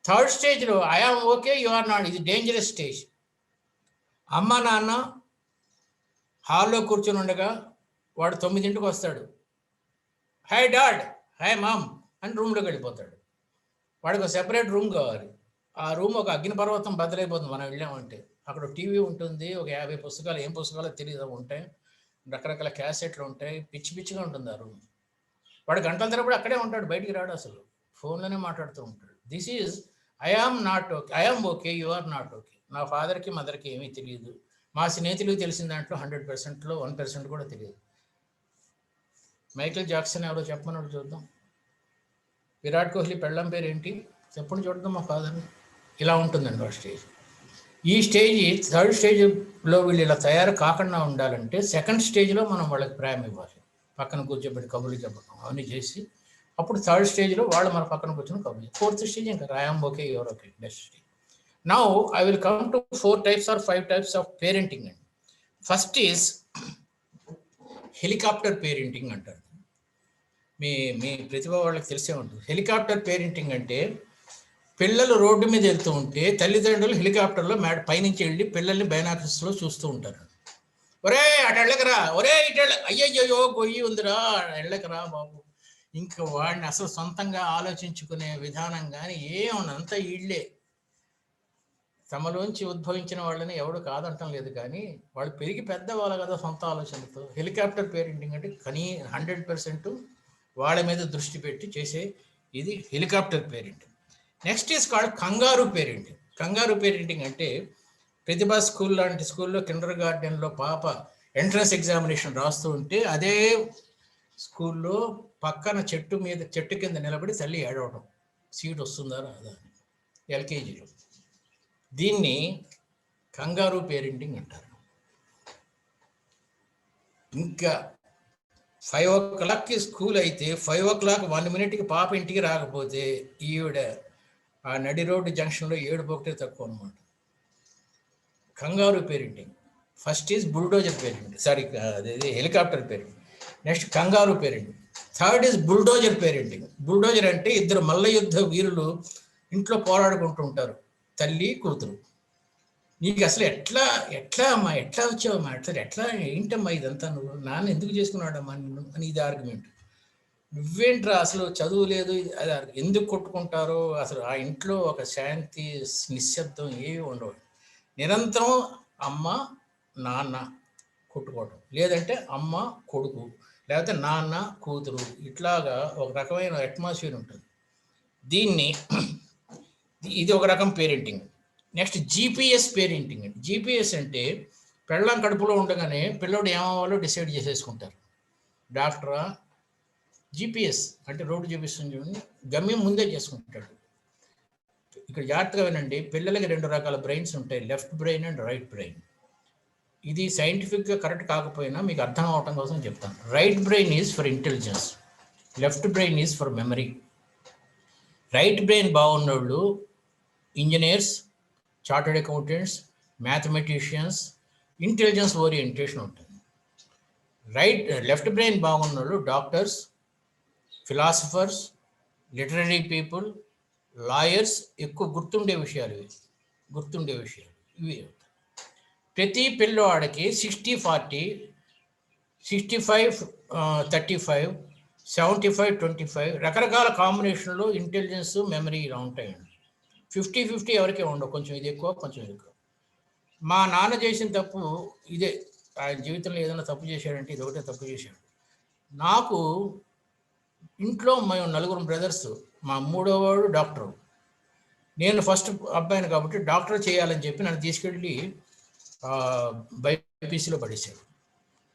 థర్డ్ స్టేజ్లో I am okay, you are not, ఇది డేంజరస్ స్టేజ్. అమ్మ నాన్న హాల్లో కూర్చొని ఉండగా వాడు 9ంటికి వస్తాడు, హై డాడ్, హై మామ్ అని రూమ్లోకి వెళ్ళిపోతాడు. వాడికి ఒక సెపరేట్ రూమ్ కావాలి. ఆ రూమ్ ఒక అగ్నిపర్వతం బద్దలైపోతుంది మనం వెళ్ళామంటే. అక్కడ టీవీ ఉంటుంది, ఒక 50 పుస్తకాలు, ఏం పుస్తకాలు తెలియదు ఉంటాయి, రకరకాల క్యాసెట్లు ఉంటాయి, పిచ్చి పిచ్చిగా ఉంటుంది ఆ రూమ్. వాడు గంటల తరబడి అక్కడే ఉంటాడు, బయటికి రాడు, అసలు ఫోన్లోనే మాట్లాడుతూ ఉంటాడు. This is I am not okay, I am okay, you are not okay. నా ఫాదర్కి మదర్కి ఏమీ తెలియదు, మా స్నేహితులకు తెలిసిన దాంట్లో 100%లో 1% కూడా తెలియదు. మైకేల్ జాక్సన్ ఎవరో చెప్పమన్నాడు చూద్దాం. విరాట్ కోహ్లీ పెళ్ళం పేరు ఏంటి చెప్పండి చూద్దాం మా ఫాదర్ని. ఇలా ఉంటుందండి ఆ స్టేజ్. ఈ స్టేజ్ థర్డ్ స్టేజ్లో వీళ్ళు ఇలా తయారు కాకుండా ఉండాలంటే సెకండ్ స్టేజ్లో మనం వాళ్ళకి ప్రేమ ఇవ్వాలి, పక్కన కూర్చోబెట్టి కబుర్లు చెప్పడం అవన్నీ చేసి, అప్పుడు థర్డ్ స్టేజ్లో వాళ్ళు మన పక్కన కూర్చొని కబుర్లు. ఫోర్త్ స్టేజ్ ఇంకా I'm okay, your okay, best stage. Now I will come to 4 types or 5 types of parenting అండి. ఫస్ట్ ఈజ్ హెలికాప్టర్ పేరెంటింగ్ అంటారు. మీ ప్రతిభ వాళ్ళకి తెలిసే ఉంటుంది. హెలికాప్టర్ పేరెంటింగ్ అంటే పిల్లలు రోడ్డు మీద వెళ్తూ ఉంటే తల్లిదండ్రులు హెలికాప్టర్లో పైనుంచి వెళ్ళి పిల్లల్ని బైనాక్యులర్స్లో చూస్తూ ఉంటారు. ఒరే అటు వెళ్ళకరా, ఒరే ఇటు అయ్యయ్యో గొయ్యి ఉందిరా, వెళ్ళకరా బాబు. ఇంకా వాడిని అసలు సొంతంగా ఆలోచించుకునే విధానం కానీ ఏముంది, అంతా వీళ్ళే. తమలోంచి ఉద్భవించిన వాళ్ళని ఎవడు కాదంటం లేదు, కానీ వాళ్ళు పెరిగి పెద్దవాళ్ళు కదా సొంత ఆలోచనలతో. హెలికాప్టర్ పేరెంటింగ్ అంటే 100% వాళ్ళ మీద దృష్టి పెట్టి చేసే ఇది helicopter parenting. Next is called కంగారు పేరెంటింగ్. కంగారు పేరెంటింగ్ అంటే ప్రతిభా స్కూల్ లాంటి స్కూల్లో కిండర్ గార్డెన్లో పాప ఎంట్రన్స్ ఎగ్జామినేషన్ రాస్తూ ఉంటే అదే స్కూల్లో పక్కన చెట్టు కింద నిలబడి తల్లి ఏడవడం, సీట్ వస్తుందా రాదా అని, ఎల్కేజీలో. దీన్ని కంగారు పేరెంటింగ్ అంటారు. ఇంకా 5 o'clockకి స్కూల్ అయితే 5 o'clock 1 minute పాప ఇంటికి రాకపోతే ఈవిడ ఆ నడి రోడ్డు జంక్షన్లో ఏడుపు ఒకటే తక్కువ అనమాట. కంగారు parenting. First is bulldozer parenting, sorry అదేది హెలికాప్టర్ పేరెంటింగ్. నెక్స్ట్ కంగారు parenting. Third is bulldozer parenting. Bulldozer అంటే 2 మల్ల యుద్ధ వీరులు ఇంట్లో పోరాడుకుంటూ ఉంటారు, తల్లి కూతురు. నీకు అసలు ఎట్లా అమ్మా, ఎట్లా వచ్చావమ్మా, ఎట్లా ఏంటమ్మా ఇదంతా, నువ్వు నాన్న ఎందుకు చేసుకున్నాడమ్మా నిన్ను అని ఇది ఆర్గ్యుమెంట్. నువ్వేంట్రా అసలు చదువు లేదు, అది ఎందుకు కొట్టుకుంటారో అసలు. ఆ ఇంట్లో ఒక శాంతి నిశ్శబ్దం ఏవి ఉండవు. నిరంతరం అమ్మ నాన్న కొట్టుకోవడం, లేదంటే అమ్మ కొడుకు, లేకపోతే నాన్న కూతురు, ఇట్లాగా ఒక రకమైన అట్మాస్ఫియర్ ఉంటుంది. ఇది ఒక రకం పేరెంటింగ్. నెక్స్ట్ జీపీఎస్ పేరెంటింగ్ అండి. జీపీఎస్ అంటే పెళ్ళాం కడుపులో ఉండగానే పిల్లడు ఏమవ్వాలో డిసైడ్ చేసేసుకుంటారు. డాక్టరా, జీపీఎస్ అంటే రోడ్డు చూపిస్తుంది చూడండి, గమ్యం ముందే చేసుకుంటాడు. ఇక్కడ జాగ్రత్తగా వినండి, పిల్లలకి 2 రకాల బ్రెయిన్స్ ఉంటాయి, left brain and right brain. ఇది సైంటిఫిక్గా కరెక్ట్ కాకపోయినా మీకు అర్థం అవటం కోసం చెప్తాను. Right brain is for intelligence, left brain is for memory. Right brain బాగున్నోళ్ళు engineers, chartered accountants, mathematicians, intelligence orientation ఉంటుంది. లెఫ్ట్ బ్రెయిన్ బాగున్నోళ్ళు doctors, philosophers, literary people, lawyers. ఎక్కువ గుర్తుండే విషయాలు ఇవి. ప్రతి పిల్లవాడికి 60-40, 65-35, 75-25 రకరకాల కాంబినేషన్లో ఇంటెలిజెన్స్, మెమరీ ఇలా ఉంటాయండి. 50-50 ఎవరికే ఉండవు, కొంచెం ఇది ఎక్కువ కొంచెం ఇది ఎక్కువ. మా నాన్న చేసిన తప్పు ఇదే. ఆయన జీవితంలో ఏదైనా తప్పు చేశాడంటే ఇది ఒకటే తప్పు చేశాడు. నాకు ఇంట్లో మేము 4 బ్రదర్స్, మా 3వ వాడు డాక్టరు. నేను ఫస్ట్ అబ్బాయిని కాబట్టి డాక్టర్ చేయాలని చెప్పి నన్ను తీసుకెళ్ళి బైపీసీలో పడేశాడు.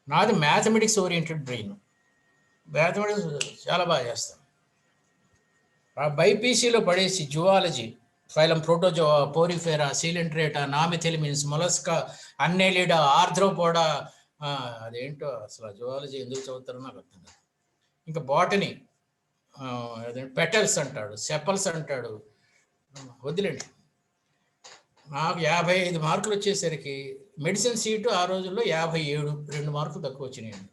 నాది మ్యాథమెటిక్స్ ఓరియంటెడ్ బ్రెయిన్, మ్యాథమెటిక్స్ చాలా బాగా చేస్తాను. ఆ బైపీసీలో పడేసి zoology, phylum protozoa, porifera, coelenterata, nemathelminthes, mollusca, annelida, arthropoda, అదేంటో అసలు జువాలజీ ఎందుకు చదువుతారో నాకు అర్థం కాదు. ఇంకా బాటనీ, పెటల్స్ అంటాడు, సెపల్స్ అంటాడు, వదిలేండి. నాకు 55 మార్కులు వచ్చేసరికి మెడిసిన్ సీటు ఆ రోజుల్లో 57, 2 మార్కులు తక్కువ వచ్చినాయండి.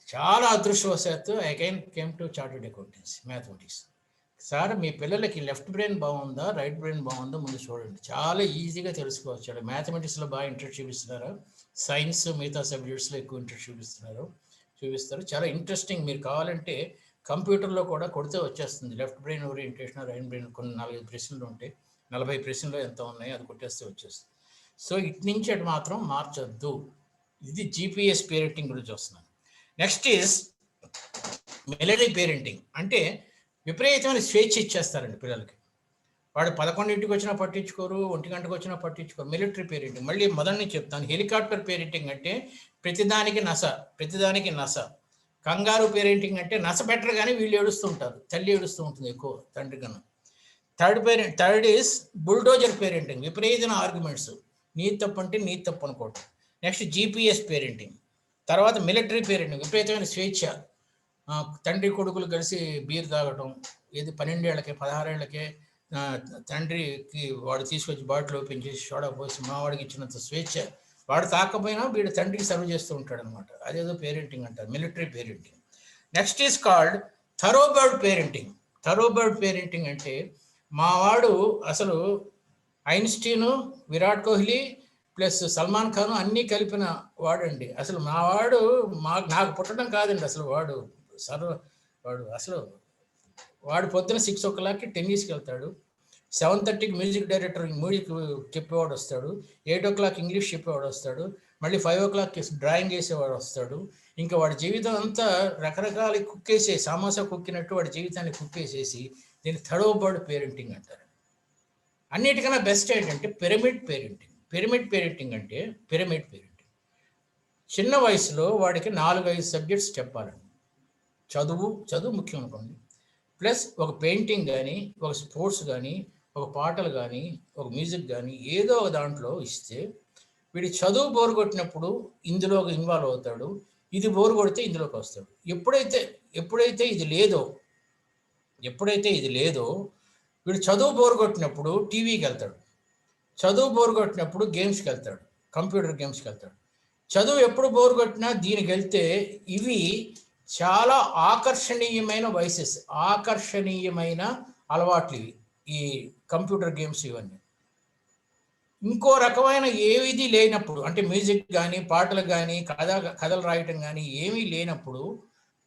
చాలా అదృష్టవశాత్తు I came to chartered accountancy, mathematics. Sir మీ పిల్లలకి లెఫ్ట్ బ్రెయిన్ బాగుందా రైట్ బ్రెయిన్ బాగుందా ముందు చూడండి, చాలా ఈజీగా తెలుసుకోవచ్చు. మ్యాథమెటిక్స్లో బాగా ఇంట్రెస్ట్ చూపిస్తున్నారు, సైన్స్ మిగతా సబ్జెక్ట్స్లో ఎక్కువ ఇంట్రెస్ట్ చూపిస్తారు. చాలా ఇంట్రెస్టింగ్. మీరు కావాలంటే కంప్యూటర్లో కూడా కొడితే వచ్చేస్తుంది, left brain orientation, right brain. కొన్ని 45 ప్రశ్నలు ఉంటాయి, 40 ప్రశ్నలు ఎంత ఉన్నాయో అది కొట్టేస్తే వచ్చేస్తుంది. సో ఇటు నుంచి అటు మాత్రం మార్చొద్దు. ఇది జీపీఎస్ పేరెంటింగ్ గురించి వస్తున్నాను. Next is military parenting. అంటే విపరీతమైన స్వేచ్ఛ ఇచ్చేస్తారండి పిల్లలకి. వాడు 11ంటికి వచ్చినా పట్టించుకోరు, 1 గంటకు వచ్చినా పట్టించుకోరు. మిలిటరీ పేరెంటింగ్ మళ్ళీ మొదటి నుంచి చెప్తాను. హెలికాప్టర్ పేరెంటింగ్ అంటే ప్రతిదానికి నస. కంగారు పేరెంటింగ్ అంటే నస పెట్టరు కానీ వీళ్ళు ఏడుస్తూ ఉంటారు, తల్లి ఏడుస్తూ ఉంటుంది ఎక్కువ తండ్రి కన్నా. థర్డ్ ఈజ్ బుల్డోజర్ పేరెంటింగ్, విపరీతమైన ఆర్గ్యుమెంట్స్, నీ తప్పు అంటే నీ తప్పు అనుకోవటం. Next GPS parenting. తర్వాత మిలిటరీ పేరెంటింగ్, విపరీతమైన స్వేచ్ఛ. తండ్రి కొడుకులు కలిసి బీర్ తాగటం, ఏది 12 ఏళ్ళకే 16 ఏళ్ళకే తండ్రికి వాడు తీసుకొచ్చి బాటిల్ ఓపెన్ చేసి సోడా పోసి మావాడికి ఇచ్చినంత స్వేచ్ఛ. వాడు తాకపోయినా వీడు తండ్రికి సర్వ్ చేస్తూ ఉంటాడు అనమాట. అదేదో పేరెంటింగ్ అంటారు, military parenting. Next is called thoroughbred parenting. Thoroughbred parenting అంటే మావాడు అసలు ఐన్స్టీను, విరాట్ కోహ్లీ ప్లస్ సల్మాన్ ఖాన్ అన్నీ కలిపిన వాడండి. అసలు మా వాడు నాకు పుట్టడం కాదండి, అసలు వాడు పొద్దున 6 o'clockకి టెన్నిస్కి వెళ్తాడు, 7:30కి మ్యూజిక్ డైరెక్టర్ మ్యూజిక్ చెప్పేవాడు వస్తాడు, 8 o'clock ఇంగ్లీష్ చెప్పేవాడు వస్తాడు, మళ్ళీ 5 o'clockకి డ్రాయింగ్ వేసేవాడు వస్తాడు. ఇంకా వాడి జీవితం అంతా రకరకాల కుక్కేసేసి, సామాసా కుక్కినట్టు వాడి జీవితాన్ని కుక్కేసేసి దీన్ని థరోబర్డ్ పేరెంటింగ్ అంటారు. అన్నిటికన్నా బెస్ట్ ఏంటంటే పిరమిడ్ పేరెంటింగ్ అంటే చిన్న వయసులో వాడికి 4-5 సబ్జెక్ట్స్ చెప్పాలండి. చదువు ముఖ్యం అనుకోండి, ప్లస్ ఒక పెయింటింగ్ కానీ, ఒక స్పోర్ట్స్ కానీ, ఒక పాటలు కానీ, ఒక మ్యూజిక్ కానీ ఏదో ఒక దాంట్లో ఇస్తే వీడి చదువు బోరు కొట్టినప్పుడు ఇందులో ఇన్వాల్వ్ అవుతాడు, ఇది బోరు కొడితే ఇందులోకి వస్తాడు. ఎప్పుడైతే ఇది లేదో వీడు చదువు బోరు కొట్టినప్పుడు టీవీకి వెళ్తాడు, చదువు బోరు కొట్టినప్పుడు గేమ్స్కి వెళ్తాడు, కంప్యూటర్ గేమ్స్కి వెళ్తాడు. చదువు ఎప్పుడు బోరు కొట్టినా దీనికి వెళ్తే ఇవి చాలా ఆకర్షణీయమైన అలవాట్లు ఇవి, ఈ కంప్యూటర్ గేమ్స్ ఇవన్నీ. ఇంకో రకమైన ఏది లేనప్పుడు, అంటే మ్యూజిక్ కానీ, పాటలు కానీ, కథలు రాయటం కానీ ఏమీ లేనప్పుడు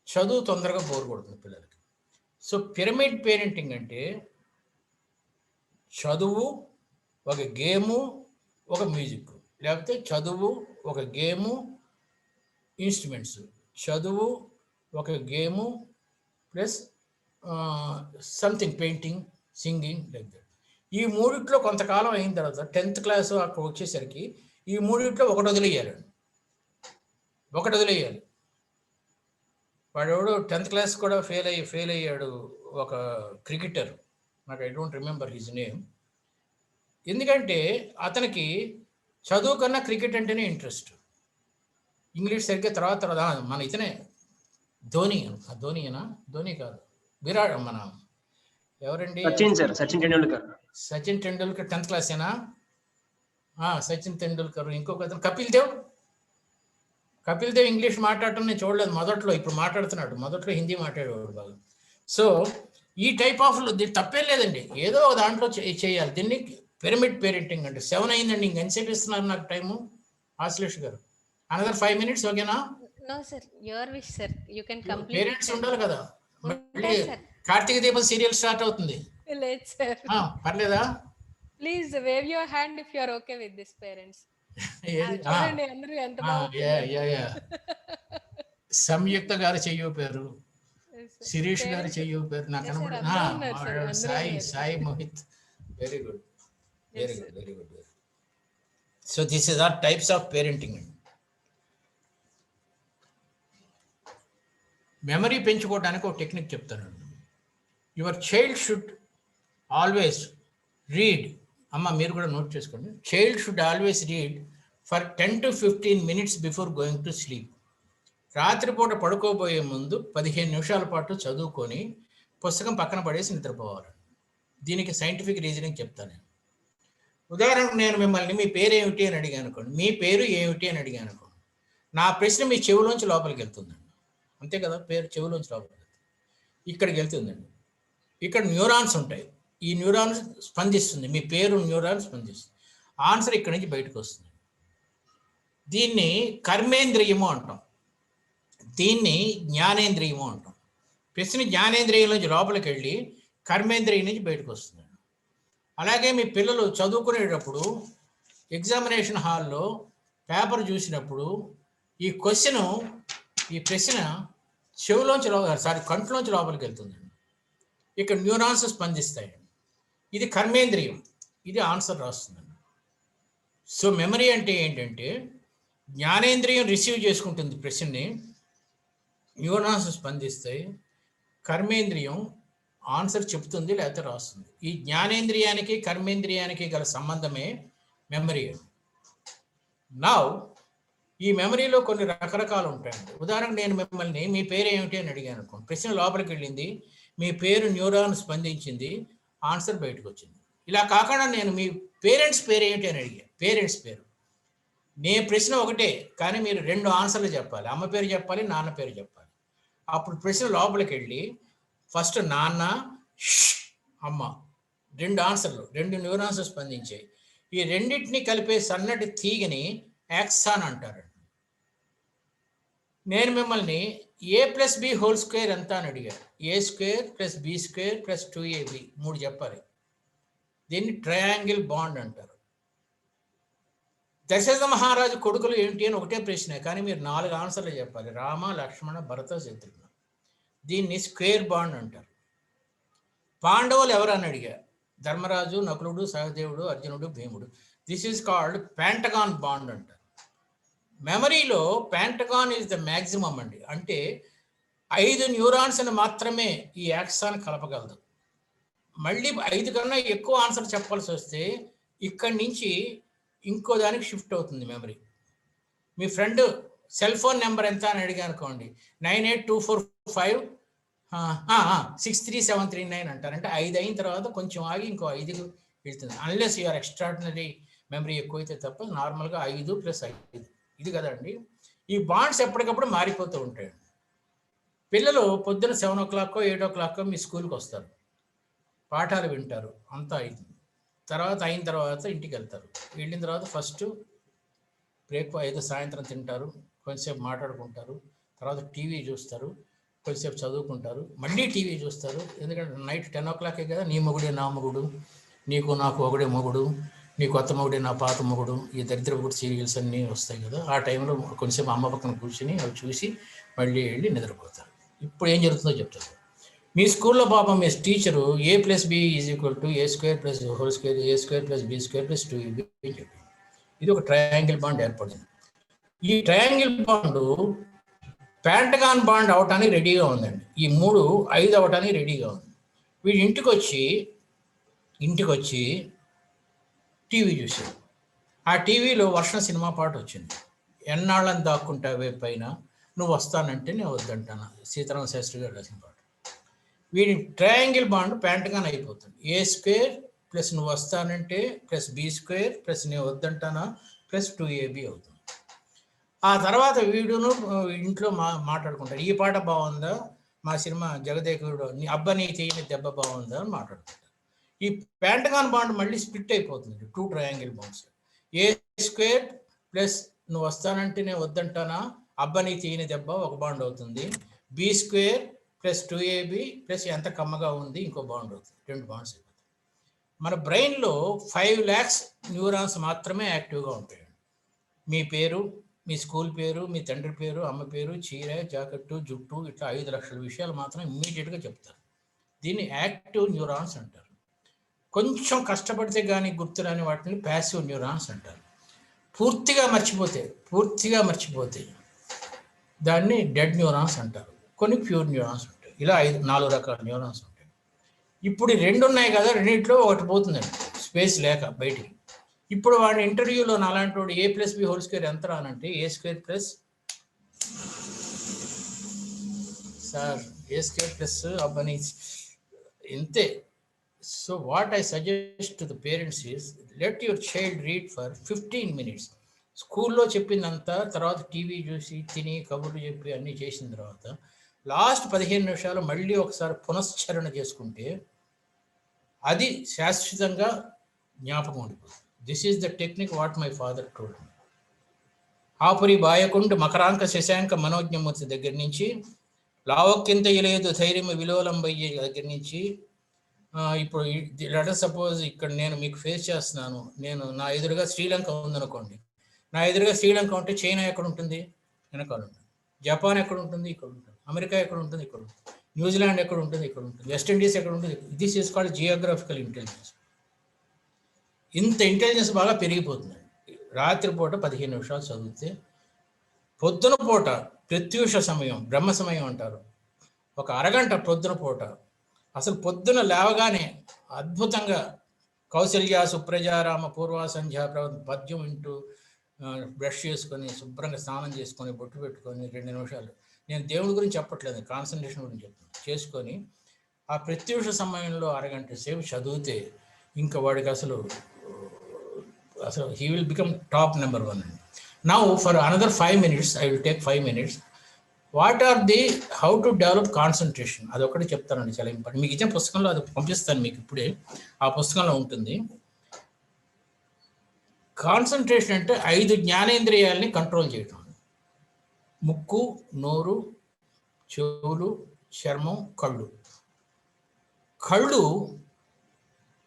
చదువు తొందరగా బోరు కొడుతుంది పిల్లలకి. సో పిరమిడ్ పేరెంటింగ్ అంటే చదువు, ఒక గేము, ఒక మ్యూజిక్, లేకపోతే చదువు, ఒక గేము, ఇన్స్ట్రుమెంట్స్, చదువు, ఒక game plus something painting, singing, like that. ఈ మూడిట్లో కొంతకాలం అయిన తర్వాత 10th క్లాస్ అక్కడ వచ్చేసరికి ఈ మూడిట్లో ఒకటి వదిలేయాలి. వాడెవడో 10th క్లాస్ కూడా ఫెయిల్ అయ్యాడు, ఒక క్రికెటర్. నాకు I don't remember his name. ఎందుకంటే అతనికి చదువు కన్నా క్రికెట్ అంటేనే ఇంట్రెస్ట్. ఇంగ్లీష్ సరిగ్గా తర్వాత మన ఇతనే ధోనియేనా? ధోని కాదు, విరాట్, మన ఎవరండి? సచిన్ టెండూల్కర్ 10th క్లాసేనా? సచిన్ టెండూల్కర్. ఇంకొక అతను కపిల్ దేవ్ ఇంగ్లీష్ మాట్లాడటం నేను చూడలేదు మొదట్లో, ఇప్పుడు మాట్లాడుతున్నాడు. మొదట్లో హిందీ మాట్లాడేవాడు బాగా. సో ఈ టైప్ ఆఫ్ తప్పేం లేదండి, ఏదో ఒక దాంట్లో చేయాలి. దీన్ని పిరమిడ్ పేరెంటింగ్ అంటే. 7 అయిందండి, ఇంకెంతసేపు ఇస్తున్నారు నాకు టైము? ఆశ్లేష్ గారు, అనదర్ 5 minutes, ఓకేనా? No sir, your wish sir, you can complete. Parents ఉండాలి కదా, మళ్ళీ కార్తీక దీపం సీరియల్ స్టార్ట్ అవుతుంది. లేదు సార్, పర్లేదా? Please wave your hand if you are okay with this parents. చూడండి అందరూ ఎంత సంయుక్త గారు చెయ్యూపారు, శిరీష్ గారు చెయ్యూపారు, నాకు కనబడి Sai Mohit. Very good. So this is are types of parenting. Memory పెంచుకోవడానికి ఒక టెక్నిక్ చెప్తాను. Your child should always read. అమ్మ మీరు కూడా నోట్ చేసుకోండి. Child should always read for 10 to 15 minutes before going to sleep. రాత్రిపూట పడుకోబోయే ముందు 15 నిమిషాల పాటు చదువుకొని పుస్తకం పక్కన పడేసి నిద్రపోవాలి. దీనికి సైంటిఫిక్ రీజనింగ్ చెప్తాను. ఉదాహరణకు నేను మిమ్మల్ని మీ పేరు ఏమిటి అని అడిగాను అనుకోండి, మీ పేరు ఏమిటి అని అడిగాను అనుకోండి, నా ప్రశ్న మీ చెవులోంచి లోపలికి వెళ్తుందండి. అంతే కదా, పేరు చెవులోంచి లోపలికి వెళ్తుంది, ఇక్కడికి వెళ్తుందండి. ఇక్కడ న్యూరాన్స్ ఉంటాయి, ఈ న్యూరాన్స్ స్పందిస్తుంది, మీ పేరు న్యూరాన్ స్పందిస్తుంది, ఆన్సర్ ఇక్కడి నుంచి బయటకు వస్తుంది. దీన్ని కర్మేంద్రియము అంటాం, దీన్ని జ్ఞానేంద్రియము అంటాం. ప్రశ్న జ్ఞానేంద్రియం నుంచి లోపలికి వెళ్ళి కర్మేంద్రియం నుంచి బయటకు వస్తుంది. అలాగే మీ పిల్లలు చదువుకునేటప్పుడు ఎగ్జామినేషన్ హాల్లో పేపర్ చూసినప్పుడు ఈ ప్రశ్న చెవులోంచి కంట్లోంచి లోపలికి వెళ్తుందండి. ఇక్కడ న్యూరాన్స్ స్పందిస్తాయి. ఇది కర్మేంద్రియం, ఇది ఆన్సర్ రాస్తుందండి. సో మెమరీ అంటే ఏంటంటే జ్ఞానేంద్రియం రిసీవ్ చేసుకుంటుంది ప్రశ్నని, న్యూరాన్స్ స్పందిస్తాయి, కర్మేంద్రియం ఆన్సర్ చెప్తుంది లేకపోతే రాస్తుంది. ఈ జ్ఞానేంద్రియానికి కర్మేంద్రియానికి గల సంబంధమే మెమరీ. నౌ ఈ మెమరీలో కొన్ని రకరకాలు ఉంటాయండి. ఉదాహరణకు నేను మిమ్మల్ని మీ పేరు ఏమిటి అని అడిగాను అనుకోండి, ప్రశ్న లోపలికి వెళ్ళింది, మీ పేరు న్యూరాన్ స్పందించింది, ఆన్సర్ బయటకు వచ్చింది. ఇలా కాకుండా నేను మీ పేరెంట్స్ పేరు ఏమిటి అని అడిగాను, పేరెంట్స్ పేరు, నే ప్రశ్న ఒకటే కానీ మీరు 2 ఆన్సర్లు చెప్పాలి. అమ్మ పేరు చెప్పాలి, నాన్న పేరు చెప్పాలి. అప్పుడు ప్రశ్న లోపలికి వెళ్ళి ఫస్ట్ నాన్న, అమ్మ, 2 ఆన్సర్లు, 2 న్యూరాన్స్ స్పందించాయి. ఈ రెండింటిని కలిపే సన్నటి తీగని యాక్సాన్ అంటారండి. నేను మిమ్మల్ని a+b² ఎంత అని అడిగాను. a² + b² + 2ab 3 చెప్పాలి. దీన్ని ట్రయాంగిల్ బాండ్ అంటారు. దశరథ మహారాజు కొడుకులు ఏంటి అని ఒకటే ప్రశ్న, కానీ మీరు 4 ఆన్సర్లు చెప్పాలి. రామ, లక్ష్మణ, భరత, శత్రుఘ్న. దీన్ని స్క్వేర్ బాండ్ అంటారు. పాండవులు ఎవరని అడిగారు, ధర్మరాజు, నకులుడు, సహదేవుడు, అర్జునుడు, భీముడు. దిస్ ఈజ్ కాల్డ్ ప్యాంటగాన్ బాండ్ అంటారు. మెమరీలో ప్యాంటగాన్ ఈజ్ ద మ్యాక్సిమం అండి. అంటే 5 న్యూరాన్స్ని మాత్రమే ఈ యాక్సాన్ కలపగలదు. మళ్ళీ 5 కన్నా ఎక్కువ ఆన్సర్ చెప్పాల్సి వస్తే ఇక్కడి నుంచి ఇంకో దానికి షిఫ్ట్ అవుతుంది మెమరీ. మీ ఫ్రెండ్ సెల్ ఫోన్ నెంబర్ ఎంత అని అడిగా అనుకోండి, 9824563739 అంటారు. అంటే 5 అయిన తర్వాత కొంచెం ఆగి ఇంకో 5 వెళ్తుంది. అన్లెస్ యూఆర్ ఎక్స్ట్రాడినరీ మెమరీ ఎక్కువైతే తప్ప నార్మల్గా 5 + 5 ఇది కదండి. ఈ బాండ్స్ ఎప్పటికప్పుడు మారిపోతూ ఉంటాయి. పిల్లలు పొద్దున 7 o'clock 8 o'clock మీ స్కూల్కి వస్తారు, పాఠాలు వింటారు, అంతా అవుతుంది. అయిన తర్వాత ఇంటికి వెళ్తారు. వెళ్ళిన తర్వాత ఫస్ట్ బ్రేక్ఫాస్ట్ సాయంత్రం తింటారు, కొంచెంసేపు మాట్లాడుకుంటారు, తర్వాత టీవీ చూస్తారు, కొంచెంసేపు చదువుకుంటారు, మళ్ళీ టీవీ చూస్తారు. ఎందుకంటే నైట్ 10 o'clock కదా, నీ మొగుడే నా మొగుడు, నీకు నాకు ఒకడే మొగుడు, నీ కొత్త మొగుడే నా పాత మొగుడు, ఈ దరిద్ర మొగుడు సీరియల్స్ అన్నీ వస్తాయి కదా. ఆ టైంలో కొంచెంసేపు అమ్మ పక్కన కూర్చుని అవి చూసి మళ్ళీ వెళ్ళి నిద్రపోతారు. ఇప్పుడు ఏం జరుగుతుందో చెప్తారు. మీ స్కూల్లో పాపం మీ teacher a + b = a² + a² + b² + 2ab అని చెప్పి ఇది ఒక ట్రయాంగిల్ బాండ్ ఏర్పడింది. ఈ ట్రయాంగిల్ బాండ్ ప్యాంటగాన్ బాండ్ అవటానికి రెడీగా ఉందండి. ఈ 3 5 అవటానికి రెడీగా ఉంది. వీడి ఇంటికి వచ్చి ఇంటికి వచ్చి టీవీ చూశాడు. ఆ టీవీలో వర్షం సినిమా పాట వచ్చింది. ఎన్నాళ్ళని దాక్కుంటావే పైన, నువ్వు వస్తానంటే నేను వద్దంటాను, సీతారామ శాస్త్రి గారు రాసిన పాట. వీడి ట్రయాంగిల్ బాండ్ ప్యాంట్గానే అయిపోతుంది. ఏ స్క్వేర్ ప్లస్ నువ్వు వస్తానంటే ప్లస్ బి స్క్వేర్ ప్లస్ నేను వద్దంటానా ప్లస్ 2ab అవుతుంది. ఆ తర్వాత వీడును ఇంట్లో మాట్లాడుకుంటారు, ఈ పాట బాగుందా, మా సినిమా జగదేకుడు నీ అబ్బా నీ చేయని దెబ్బ బాగుందా అని మాట్లాడుకుంటారు. ఈ ప్యాంటగాన్ బాండ్ మళ్ళీ స్ప్లిట్ అయిపోతుంది 2 ట్రయాంగిల్ బాండ్స్. ఏ స్క్వేర్ ప్లస్ నువ్వు వస్తానంటే నేను వద్దంటానా అబ్బా నీ తీయని దెబ్బ ఒక బాండ్ అవుతుంది. B square plus 2ab plus ఎంత కమ్మగా ఉంది ఇంకో బాండ్ అవుతుంది, 2 బాండ్స్ అయిపోతుంది. మన బ్రెయిన్లో 5 lakhs న్యూరాన్స్ మాత్రమే యాక్టివ్గా ఉంటాయి. మీ పేరు, మీ స్కూల్ పేరు, మీ తండ్రి పేరు, అమ్మ పేరు, చీర, జాకెట్టు, జుట్టు, ఇట్లా 5 లక్షల విషయాలు మాత్రం ఇమ్మీడియట్గా చెప్తారు. దీన్ని యాక్టివ్ న్యూరాన్స్ అంటారు. కొంచెం కష్టపడితే కానీ గుర్తురాని వాటిని ప్యాసివ్ న్యూరాన్స్ అంటారు. పూర్తిగా మర్చిపోతే దాన్ని డెడ్ న్యూరాన్స్ అంటారు. కొన్ని ప్యూర్ న్యూరాన్స్ ఉంటాయి. ఇలా 4 రకాల న్యూరాన్స్ ఉంటాయి. ఇప్పుడు 2 ఉన్నాయి కదా, రెండింటిలో ఒకటి పోతుందండి స్పేస్ లేక బయటికి. ఇప్పుడు వాడి ఇంటర్వ్యూలో నాలాంటి వాడు a+b² ఎంత రానంటే a² plus sir a² plus అబ్బని ఇంతే. So what I suggest to the parents is, let your child read for 15 minutes. స్కూల్లో చెప్పిందంతా తర్వాత టీవీ చూసి తిని కబుర్లు చెప్పి అన్నీ చేసిన తర్వాత లాస్ట్ 15 నిమిషాలు మళ్ళీ ఒకసారి పునశ్చరణ చేసుకుంటే అది శాశ్వతంగా జ్ఞాపకం ఉండిపోతుంది. This is the technique what my father told me. ఆపురి బాయకుండు మకరాంక శశాంక మనోజ్ఞమూర్తి దగ్గర నుంచి, లావక్కింత ఇలేదు ధైర్యం విలోలంబయ్యే దగ్గర నుంచి, ఇప్పుడు లెట్ సపోజ్ ఇక్కడ నేను మీకు ఫేస్ చేస్తున్నాను, నేను నా ఎదురుగా శ్రీలంక ఉందనుకోండి. నా ఎదురుగా శ్రీలంక ఉంటే చైనా ఎక్కడ ఉంటుంది? వెనకాల ఉంటుంది. జపాన్ ఎక్కడ ఉంటుంది? ఇక్కడ ఉంటుంది. అమెరికా ఎక్కడ ఉంటుంది? ఇక్కడ ఉంటుంది. న్యూజిలాండ్ ఎక్కడ ఉంటుంది? ఇక్కడ ఉంటుంది. వెస్టిండీస్ ఎక్కడ ఉంటుంది? This is called geographical intelligence. ఇంత ఇంటెలిజెన్స్ బాగా పెరిగిపోతుంది. రాత్రిపూట 15 నిమిషాలు చదివితే, పొద్దున పూట ప్రత్యూష సమయం, బ్రహ్మ సమయం అంటారు, ఒక అరగంట ప్రొద్దున పూట, అసలు పొద్దున లేవగానే అద్భుతంగా కౌసల్య సుప్రజారామ పూర్వ సంధ్యా పద్యం వింటూ బ్రష్ చేసుకొని శుభ్రంగా స్నానం చేసుకొని బొట్టు పెట్టుకొని 2 నిమిషాలు, నేను దేవుడి గురించి చెప్పట్లేదు, కాన్సన్ట్రేషన్ గురించి చెప్తాను, చేసుకొని ఆ ప్రత్యూష సమయంలో అరగంట సేపు చదివితే ఇంకా వాడికి అసలు he will become top number 1. Now for another 5 minutes, I will take 5 minutes. What are the how to develop concentration, అది ఒకటి చెప్తానండి, చాలా ఇంపార్టెంట్. మీకు ఇచ్చిన పుస్తకంలో అది పంపిస్తాను మీకు ఇప్పుడే, ఆ పుస్తకంలో ఉంటుంది. కాన్సన్ట్రేషన్ అంటే 5 జ్ఞానేంద్రియాలని కంట్రోల్ చేయటం. ముక్కు, నోరు, చెవులు, చర్మం, కళ్ళు.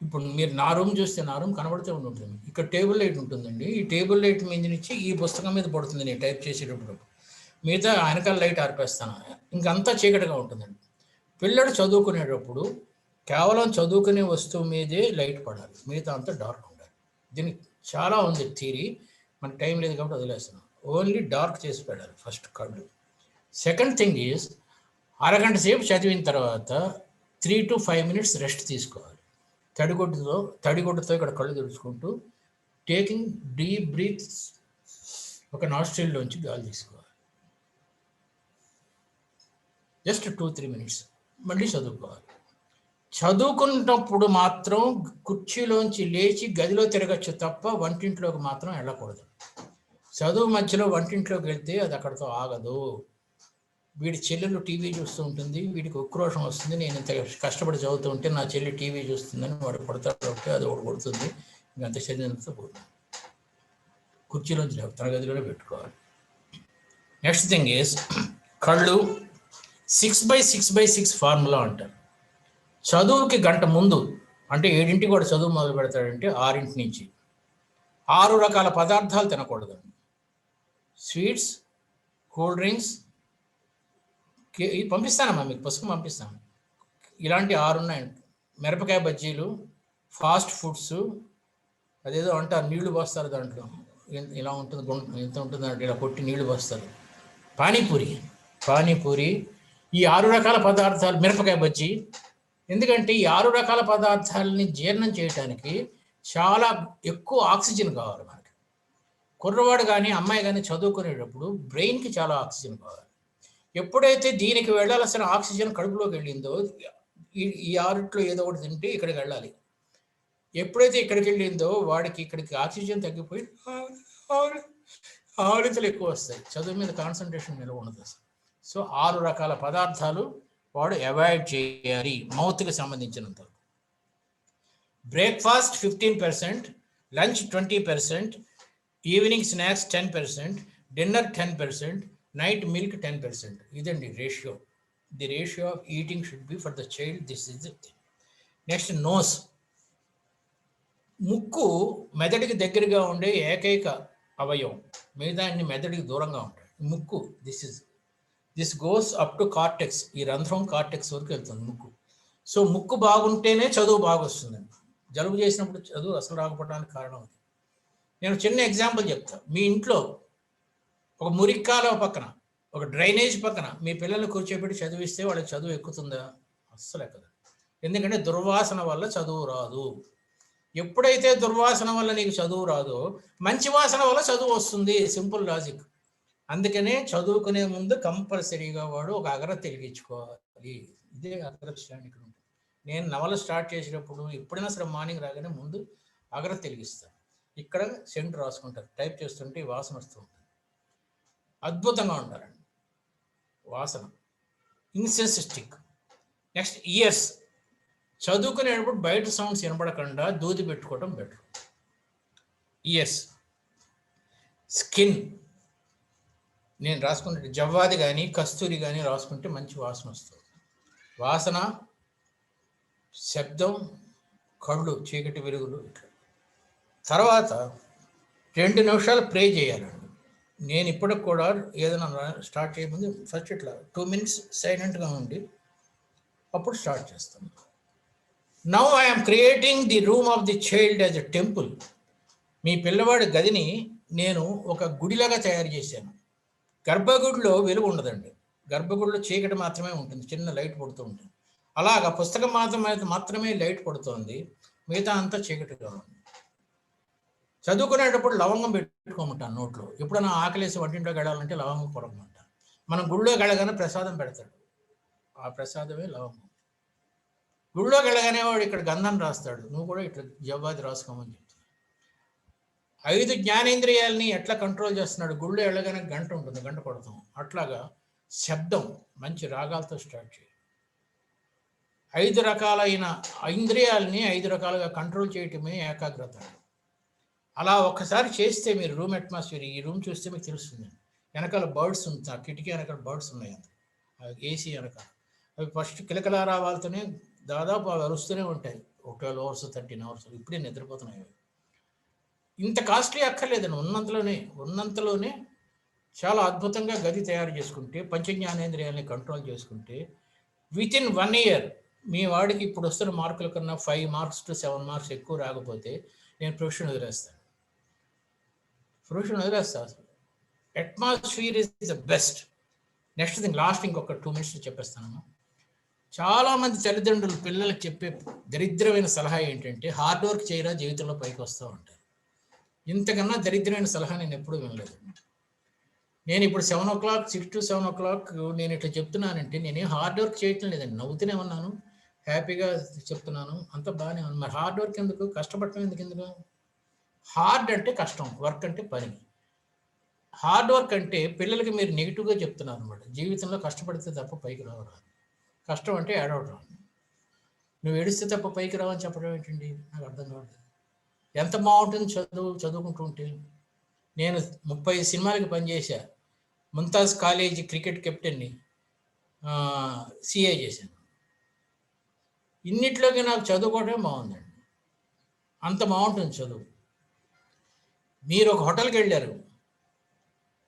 ఇప్పుడు మీరు నా రూమ్ చూస్తే నా రూమ్ కనబడితే ఉంటుంది. ఇక్కడ టేబుల్ లైట్ ఉంటుందండి. ఈ టేబుల్ లైట్ మీద నుంచి ఈ పుస్తకం మీద పడుతుంది నేను టైప్ చేసేటప్పుడు. మిగతా వెనకాల లైట్ ఆర్పేస్తాను, ఇంకంతా చీకటిగా ఉంటుందండి. పిల్లడు చదువుకునేటప్పుడు కేవలం చదువుకునే వస్తువు మీదే లైట్ పడాలి, మిగతా అంతా డార్క్ ఉండాలి. దీనికి చాలా ఉంది థియరీ, మనకు టైం లేదు కాబట్టి వదిలేస్తున్నాం. ఓన్లీ డార్క్ చేసి పెడాలి ఫస్ట్ కళ్ళు. సెకండ్ థింగ్ ఈజ్, అరగంట సేపు చదివిన తర్వాత 3 to 5 minutes రెస్ట్ తీసుకోవాలి. తడిగుడ్డతో ఇక్కడ కళ్ళు తెరుచుకుంటూ టేకింగ్ డీప్ బ్రీత్స్, ఒక నాస్ట్రిల్లోంచి గాలి తీసుకోవాలి. Just 2-3 minutes. మళ్ళీ చదువుకోవాలి. చదువుకున్నప్పుడు మాత్రం కుర్చీలోంచి లేచి గదిలో తిరగచ్చు తప్ప వంటింట్లోకి మాత్రం వెళ్ళకూడదు. చదువు మధ్యలో వంటింట్లోకి వెళ్తే అది అక్కడితో ఆగదు. వీడి చెల్లెలు టీవీ చూస్తూ ఉంటుంది, వీడికి ఉక్రోషం వస్తుంది, నేను ఇంత కష్టపడి చదువుతూ ఉంటే నా చెల్లి టీవీ చూస్తుందని వాడు కొడతాడు, అది ఒకటి కొడుతుంది, ఇంకంత చదివినంత పోతుంది. కుర్చీలోంచి తన గదిలోనే పెట్టుకోవాలి. నెక్స్ట్ థింగ్ ఈజ్, కళ్ళు 6/6/6 ఫార్ములా అంటారు. చదువుకి గంట ముందు, అంటే 7ంటికి కూడా చదువు మొదలు పెడతాడంటే 6 నుంచి 6 రకాల పదార్థాలు తినకూడదండి. స్వీట్స్, కూల్ డ్రింక్స్, పంపిస్తానమ్మా మీకు పుస్తకం పంపిస్తాను, ఇలాంటి 6 ఉన్నాయండి. మిరపకాయ బజ్జీలు, ఫాస్ట్ ఫుడ్స్, అదేదో అంటారు నీళ్లు పోస్తారు దాంట్లో, ఇలా ఉంటుంది, ఎంత ఉంటుంది అంటే ఇలా కొట్టి నీళ్లు పోస్తారు. పానీపూరి, ఈ 6 రకాల పదార్థాలు, మిరపకాయ బజ్జీ, ఎందుకంటే ఈ 6 రకాల పదార్థాలని జీర్ణం చేయడానికి చాలా ఎక్కువ ఆక్సిజన్ కావాలి మనకి. కుర్రవాడు కానీ అమ్మాయి కానీ చదువుకునేటప్పుడు బ్రెయిన్కి చాలా ఆక్సిజన్ కావాలి. ఎప్పుడైతే దీనికి వెళ్ళాల్సిన ఆక్సిజన్ కడుపులోకి వెళ్ళిందో ఈ 6ట్లో ఏదో ఒకటి తింటే ఇక్కడికి వెళ్ళాలి. ఎప్పుడైతే ఇక్కడికి వెళ్ళిందో వాడికి ఇక్కడికి ఆక్సిజన్ తగ్గిపోయి ఆలోచనలు ఎక్కువ వస్తాయి, చదువు మీద కాన్సన్ట్రేషన్ నిలవ ఉండదు. సో 6 రకాల పదార్థాలు వాడు అవాయిడ్ చేయాలి మౌత్కి సంబంధించినంత. Breakfast 15%, lunch 20%, evening snacks 10%, dinner 10%, night milk 10%. ఇదండి ratio. The ratio of eating should be for the child. This is the thing. Next nose. ముక్కు మెదడుకి దగ్గరగా ఉండే ఏకైక అవయవం, మిగతా అన్ని మెదడుకి దూరంగా ఉంటాయి. ముక్కు this goes up to cortex. ఈ రంధ్రం కార్టెక్స్ వరకు వెళ్తుంది ముక్కు. సో ముక్కు బాగుంటేనే చదువు బాగా వస్తుందండి. జలుబు చేసినప్పుడు చదువు అసలు రాకపోవడానికి కారణం అది. నేను చిన్న ఎగ్జాంపుల్ చెప్తాను. మీ ఇంట్లో ఒక మురిక్కాల పక్కన, ఒక డ్రైనేజ్ పక్కన మీ పిల్లల్ని కూర్చోబెట్టి చదివిస్తే వాళ్ళకి చదువు ఎక్కుతుందా? అస్సలు ఎక్కదు. ఎందుకంటే దుర్వాసన వల్ల చదువు రాదు. ఎప్పుడైతే దుర్వాసన వల్ల నీకు చదువు రాదో, మంచి వాసన వల్ల చదువు వస్తుంది. Simple logic. అందుకనే చదువుకునే ముందు కంపల్సరీగా వాడు ఒక అగరత్తి వెలిగించుకోవాలి. ఇదే అగరత్తి స్టాండ్ ఇక్కడ ఉంటుంది. నేను నవల స్టార్ట్ చేసేటప్పుడు ఎప్పుడైనా సరే మార్నింగ్ రాగానే ముందు అగరత్తి వెలిగిస్తాను. ఇక్కడ సెంట్ రాసుకుంటారు. టైప్ చేస్తుంటే వాసన వస్తూ ఉంటుంది. అద్భుతంగా ఉంటారండి వాసన. Incense stick. Next years. చదువుకునేటప్పుడు బయట సౌండ్స్ వినపడకుండా దూది పెట్టుకోవడం బెటర్. ఇయర్స్. స్కిన్. నేను రాసుకుంటే జవ్వాది కానీ కస్తూరి కానీ రాసుకుంటే మంచి వాసన వస్తుంది. వాసన, శబ్దం, కళ్ళు, చీకటి వెలుగులు. తర్వాత 2 నిమిషాలు ప్రే చేయాలండి. నేను ఇప్పటికి కూడా ఏదైనా స్టార్ట్ చేయముందు ఫస్ట్ ఇట్లా 2 minutes సైలెంట్గా ఉండి అప్పుడు స్టార్ట్ చేస్తాను. Now I'm creating the room of the child as a temple. మీ పిల్లవాడి గదిని నేను ఒక గుడిలాగా తయారు చేశాను. గర్భగుడిలో వెలుగు ఉండదండి. గర్భగుడిలో చీకటి మాత్రమే ఉంటుంది, చిన్న లైట్ పడుతూ ఉంటుంది. అలాగా పుస్తకం మాత్రమే లైట్ పడుతుంది, మిగతా అంతా చీకటిగా ఉంది. చదువుకునేటప్పుడు లవంగం పెట్టుకోమంటాను నోట్లో. ఎప్పుడైనా ఆకలేసి వంటింట్లోకి వెళ్ళాలంటే లవంగం కొరకమంటాను. మనం గుళ్ళోకి వెళ్ళగానే ప్రసాదం పెడతాడు, ఆ ప్రసాదమే లవంగం. గుళ్ళోకి వెళ్ళగానే వాడు ఇక్కడ గంధం రాస్తాడు, నువ్వు కూడా ఇట్లా జవ్వాది రాసుకోమని చెప్తాను. 5 జ్ఞానేంద్రియాలని ఎట్లా కంట్రోల్ చేస్తున్నాడు? గుళ్ళో వెళ్ళగానే గంట ఉంటుంది, గంట కొడతాం. అట్లాగా శబ్దం మంచి రాగాలతో స్టార్ట్ చేయాలి. 5 రకాలైన ఇంద్రియాలని 5 రకాలుగా కంట్రోల్ చేయటమే ఏకాగ్రత. అలా ఒక్కసారి చేస్తే మీరు రూమ్ అట్మాస్ఫియర్, ఈ రూమ్ చూస్తే మీకు తెలుస్తుంది. వెనకాల బర్డ్స్ ఉంటాయి, ఆ కిటికీ వెనకాల బర్డ్స్ ఉన్నాయి, ఏసీ వెనకాల. అవి ఫస్ట్ కిలకల రావాలతోనే దాదాపు అవి అరుస్తూనే ఉంటాయి. 12 hours 13 hours. ఇప్పుడే నిద్రపోతున్నాయి. ఇంత కాస్ట్లీ అక్కర్లేదండి. ఉన్నంతలోనే చాలా అద్భుతంగా గది తయారు చేసుకుంటే, పంచజ్ఞానేంద్రియాలని కంట్రోల్ చేసుకుంటే వితిన్ 1 year మీ వాడికి ఇప్పుడు వస్తున్న మార్కుల కన్నా 5 marks to 7 marks ఎక్కువ రాకపోతే నేను ప్రొఫెషన్ వదిలేస్తాను. Atmosphere is the best. Next thing, last ఇంకొక 2 minutes చెప్పేస్తాను. చాలామంది తల్లిదండ్రులు పిల్లలకు చెప్పే దరిద్రమైన సలహా ఏంటంటే, హార్డ్ వర్క్ చేయరా జీవితంలో పైకి వస్తూ ఉంటారు. ఇంతకన్నా దరిద్రమైన సలహా నేను ఎప్పుడూ వినలేదు. నేను ఇప్పుడు 7 o'clock 6 to 7 o'clock నేను ఇట్లా చెప్తున్నానంటే నేనేం హార్డ్ వర్క్ చేయటం లేదండి, నవ్వుతూనే ఉన్నాను, హ్యాపీగా చెప్తున్నాను, అంత బాగానే ఉంది. మరి హార్డ్ వర్క్ ఎందుకు, కష్టపడటం ఎందుకు? హార్డ్ అంటే కష్టం, వర్క్ అంటే పని. హార్డ్ వర్క్ అంటే పిల్లలకి మీరు నెగిటివ్గా చెప్తున్నారు అనమాట. జీవితంలో కష్టపడితే తప్ప పైకి రావరాదు. కష్టం అంటే ఏడవడం. నువ్వు ఏడిస్తే తప్ప పైకి రావని చెప్పడం ఏంటండి, నాకు అర్థం కావట్లేదు. ఎంత బాగుంటుంది చదువుకుంటూ ఉంటే. నేను 30 సినిమాలకి పనిచేశా. ముంతాజ్ కాలేజీ క్రికెట్ కెప్టెన్ని, సిఏ చేశాను. ఇన్నిట్లోకి నాకు చదువుకోవడమే బాగుందండి. అంత బాగుంటుంది చదువు. మీరు ఒక హోటల్కి వెళ్ళారు,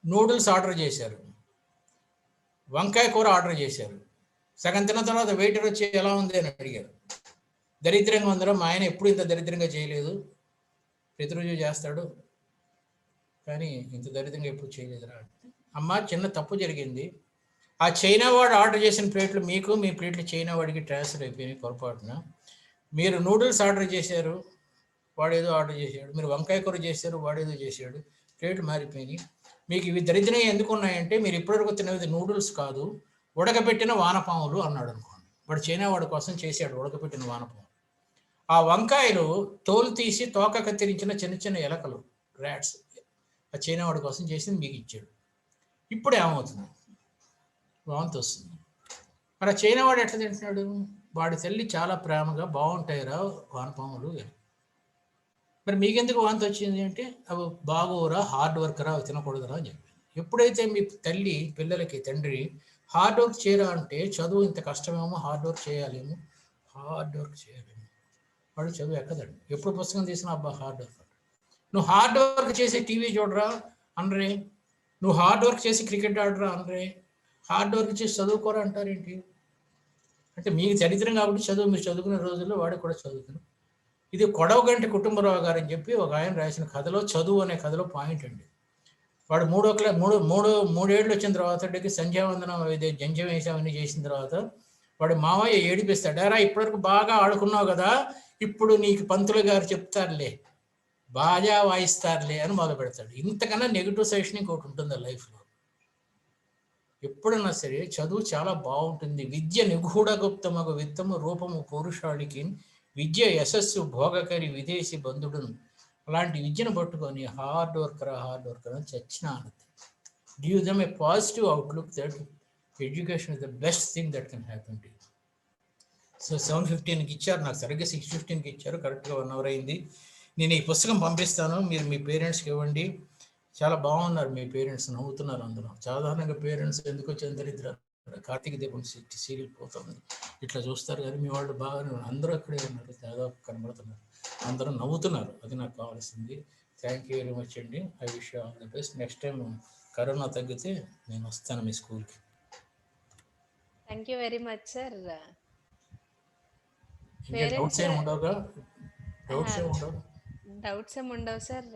నూడిల్స్ ఆర్డర్ చేశారు, వంకాయ కూర ఆర్డర్ చేశారు. సగం తిన్న తర్వాత వెయిటర్ వచ్చి ఎలా ఉంది అని అడిగారు. దరిద్రంగా ఉందరో, మా ఆయన ఎప్పుడు ఇంత దరిద్రంగా చేయలేదు, ప్రతిరోజు చేస్తాడు కానీ ఇంత దరిద్రంగా ఎప్పుడు చేయలేదురా. అమ్మ చిన్న తప్పు జరిగింది, ఆ చైనా వాడు ఆర్డర్ చేసిన ప్లేట్లు మీకు, మీ ప్లేట్లు చైనా వాడికి ట్రాన్స్ఫర్ అయిపోయినాయి పొరపాటున. మీరు నూడిల్స్ ఆర్డర్ చేశారు, వాడేదో ఆర్డర్ చేశాడు. మీరు వంకాయ కూర చేశారు, వాడేదో చేశాడు. ప్లేట్లు మారిపోయినాయి. మీకు ఇవి దరిద్రం ఎందుకు ఉన్నాయంటే మీరు ఇప్పటివరకు తినేది నూడిల్స్ కాదు, ఉడకబెట్టిన వానపాములు అన్నాడు అనుకోండి. వాడు చైనా వాడి కోసం చేశాడు ఉడకబెట్టిన వానపాము. ఆ వంకాయలు తోలు తీసి తోక కత్తిరించిన చిన్న చిన్న ఎలకలు, ర్యాట్స్. ఆ చైనా వాడి కోసం చేసింది మీకు ఇచ్చాడు. ఇప్పుడు ఏమవుతుంది? వాంతి వస్తుంది. మరి ఆ చైనా వాడు ఎట్లా తింటున్నాడు? వాడి తల్లి చాలా ప్రేమగా బాగుంటాయిరా వానపాములు. మరి మీకెందుకు వాంతి వచ్చింది అంటే అవి బాగోరా, హార్డ్ వర్కరా, అవి తినకూడదురా అని చెప్పి. ఎప్పుడైతే మీ తల్లి పిల్లలకి తండ్రి హార్డ్ వర్క్ చేయరా అంటే, చదువు ఇంత కష్టమేమో, హార్డ్ వర్క్ చేయాలేమో, హార్డ్ వర్క్ చేయాలేమో, వాడు చదువు ఎక్కదండి. ఎప్పుడు పుస్తకం తీసినా అబ్బా హార్డ్ వర్క్. నువ్వు హార్డ్ వర్క్ చేసి టీవీ చూడరా అనరే, నువ్వు హార్డ్ వర్క్ చేసి క్రికెట్ ఆడరా అనరే, హార్డ్ వర్క్ చేసి చదువుకోరా అంటారేంటి? అంటే మీకు దరిద్రం కాబట్టి చదువు మీరు చదువుకునే రోజుల్లో వాడు కూడా చదువుతారు. ఇది కొడవగంటి కుటుంబరావు గారు అని చెప్పి ఒక ఆయన రాసిన కథలో, చదువు అనే కథలో పాయింట్ అండి. వాడు మూడేళ్ళు వచ్చిన తర్వాత సంధ్యావందనం జంజం వేసామని చేసిన తర్వాత వాడు మామయ్య ఏడిపిస్తాడు, అరా ఇప్పటివరకు బాగా ఆడుకున్నావు కదా, ఇప్పుడు నీకు పంతులు గారు చెప్తారులే, బాగా వాయిస్తారులే అని మొదలు పెడతాడు. ఇంతకన్నా నెగిటివ్ సజెషన్ ఇంకోటి ఉంటుంది లైఫ్లో. ఎప్పుడన్నా సరే చదువు చాలా బాగుంటుంది. విద్య నిగూఢ గుప్తమగు విత్తము రూపము పురుషాళికి, విద్య యశస్సు భోగకరి విదేశీ బంధుడును. అలాంటి విద్యను పట్టుకొని హార్డ్ వర్కర్ అని చచ్చిన ఆనందం. Give them a positive outlook that education is the best thing that can happen to you. So 7:15కి ఇచ్చారు, నాకు సరిగ్గా 6:15కి ఇచ్చారు, కరెక్ట్గా 1 అవర్ అయింది. నేను ఈ పుస్తకం పంపిస్తాను, మీరు మీ పేరెంట్స్కి ఇవ్వండి. చాలా బాగున్నారు మీ పేరెంట్స్, నవ్వుతున్నారు అందరూ. సాధారణంగా పేరెంట్స్ ఎందుకు వచ్చిన దరిద్ర కార్తీక దీపం సీరియల్ పోతుంది ఇట్లా చూస్తారు, కానీ మీ వాళ్ళు బాగా అందరూ అక్కడే ఉన్నారు, దాదాపు కనబడుతున్నారు, అందరూ నవ్వుతున్నారు. అది నాకు కావాల్సింది. థ్యాంక్ యూ వెరీ మచ్ అండి. I wish all the best. Next time corona తగ్గితే నేను వస్తాను మీ స్కూల్కి. Thank you very much sir. Doubts ఏమి ఉండవుగా? డౌట్స్ ఏమి ఉండవు సార్.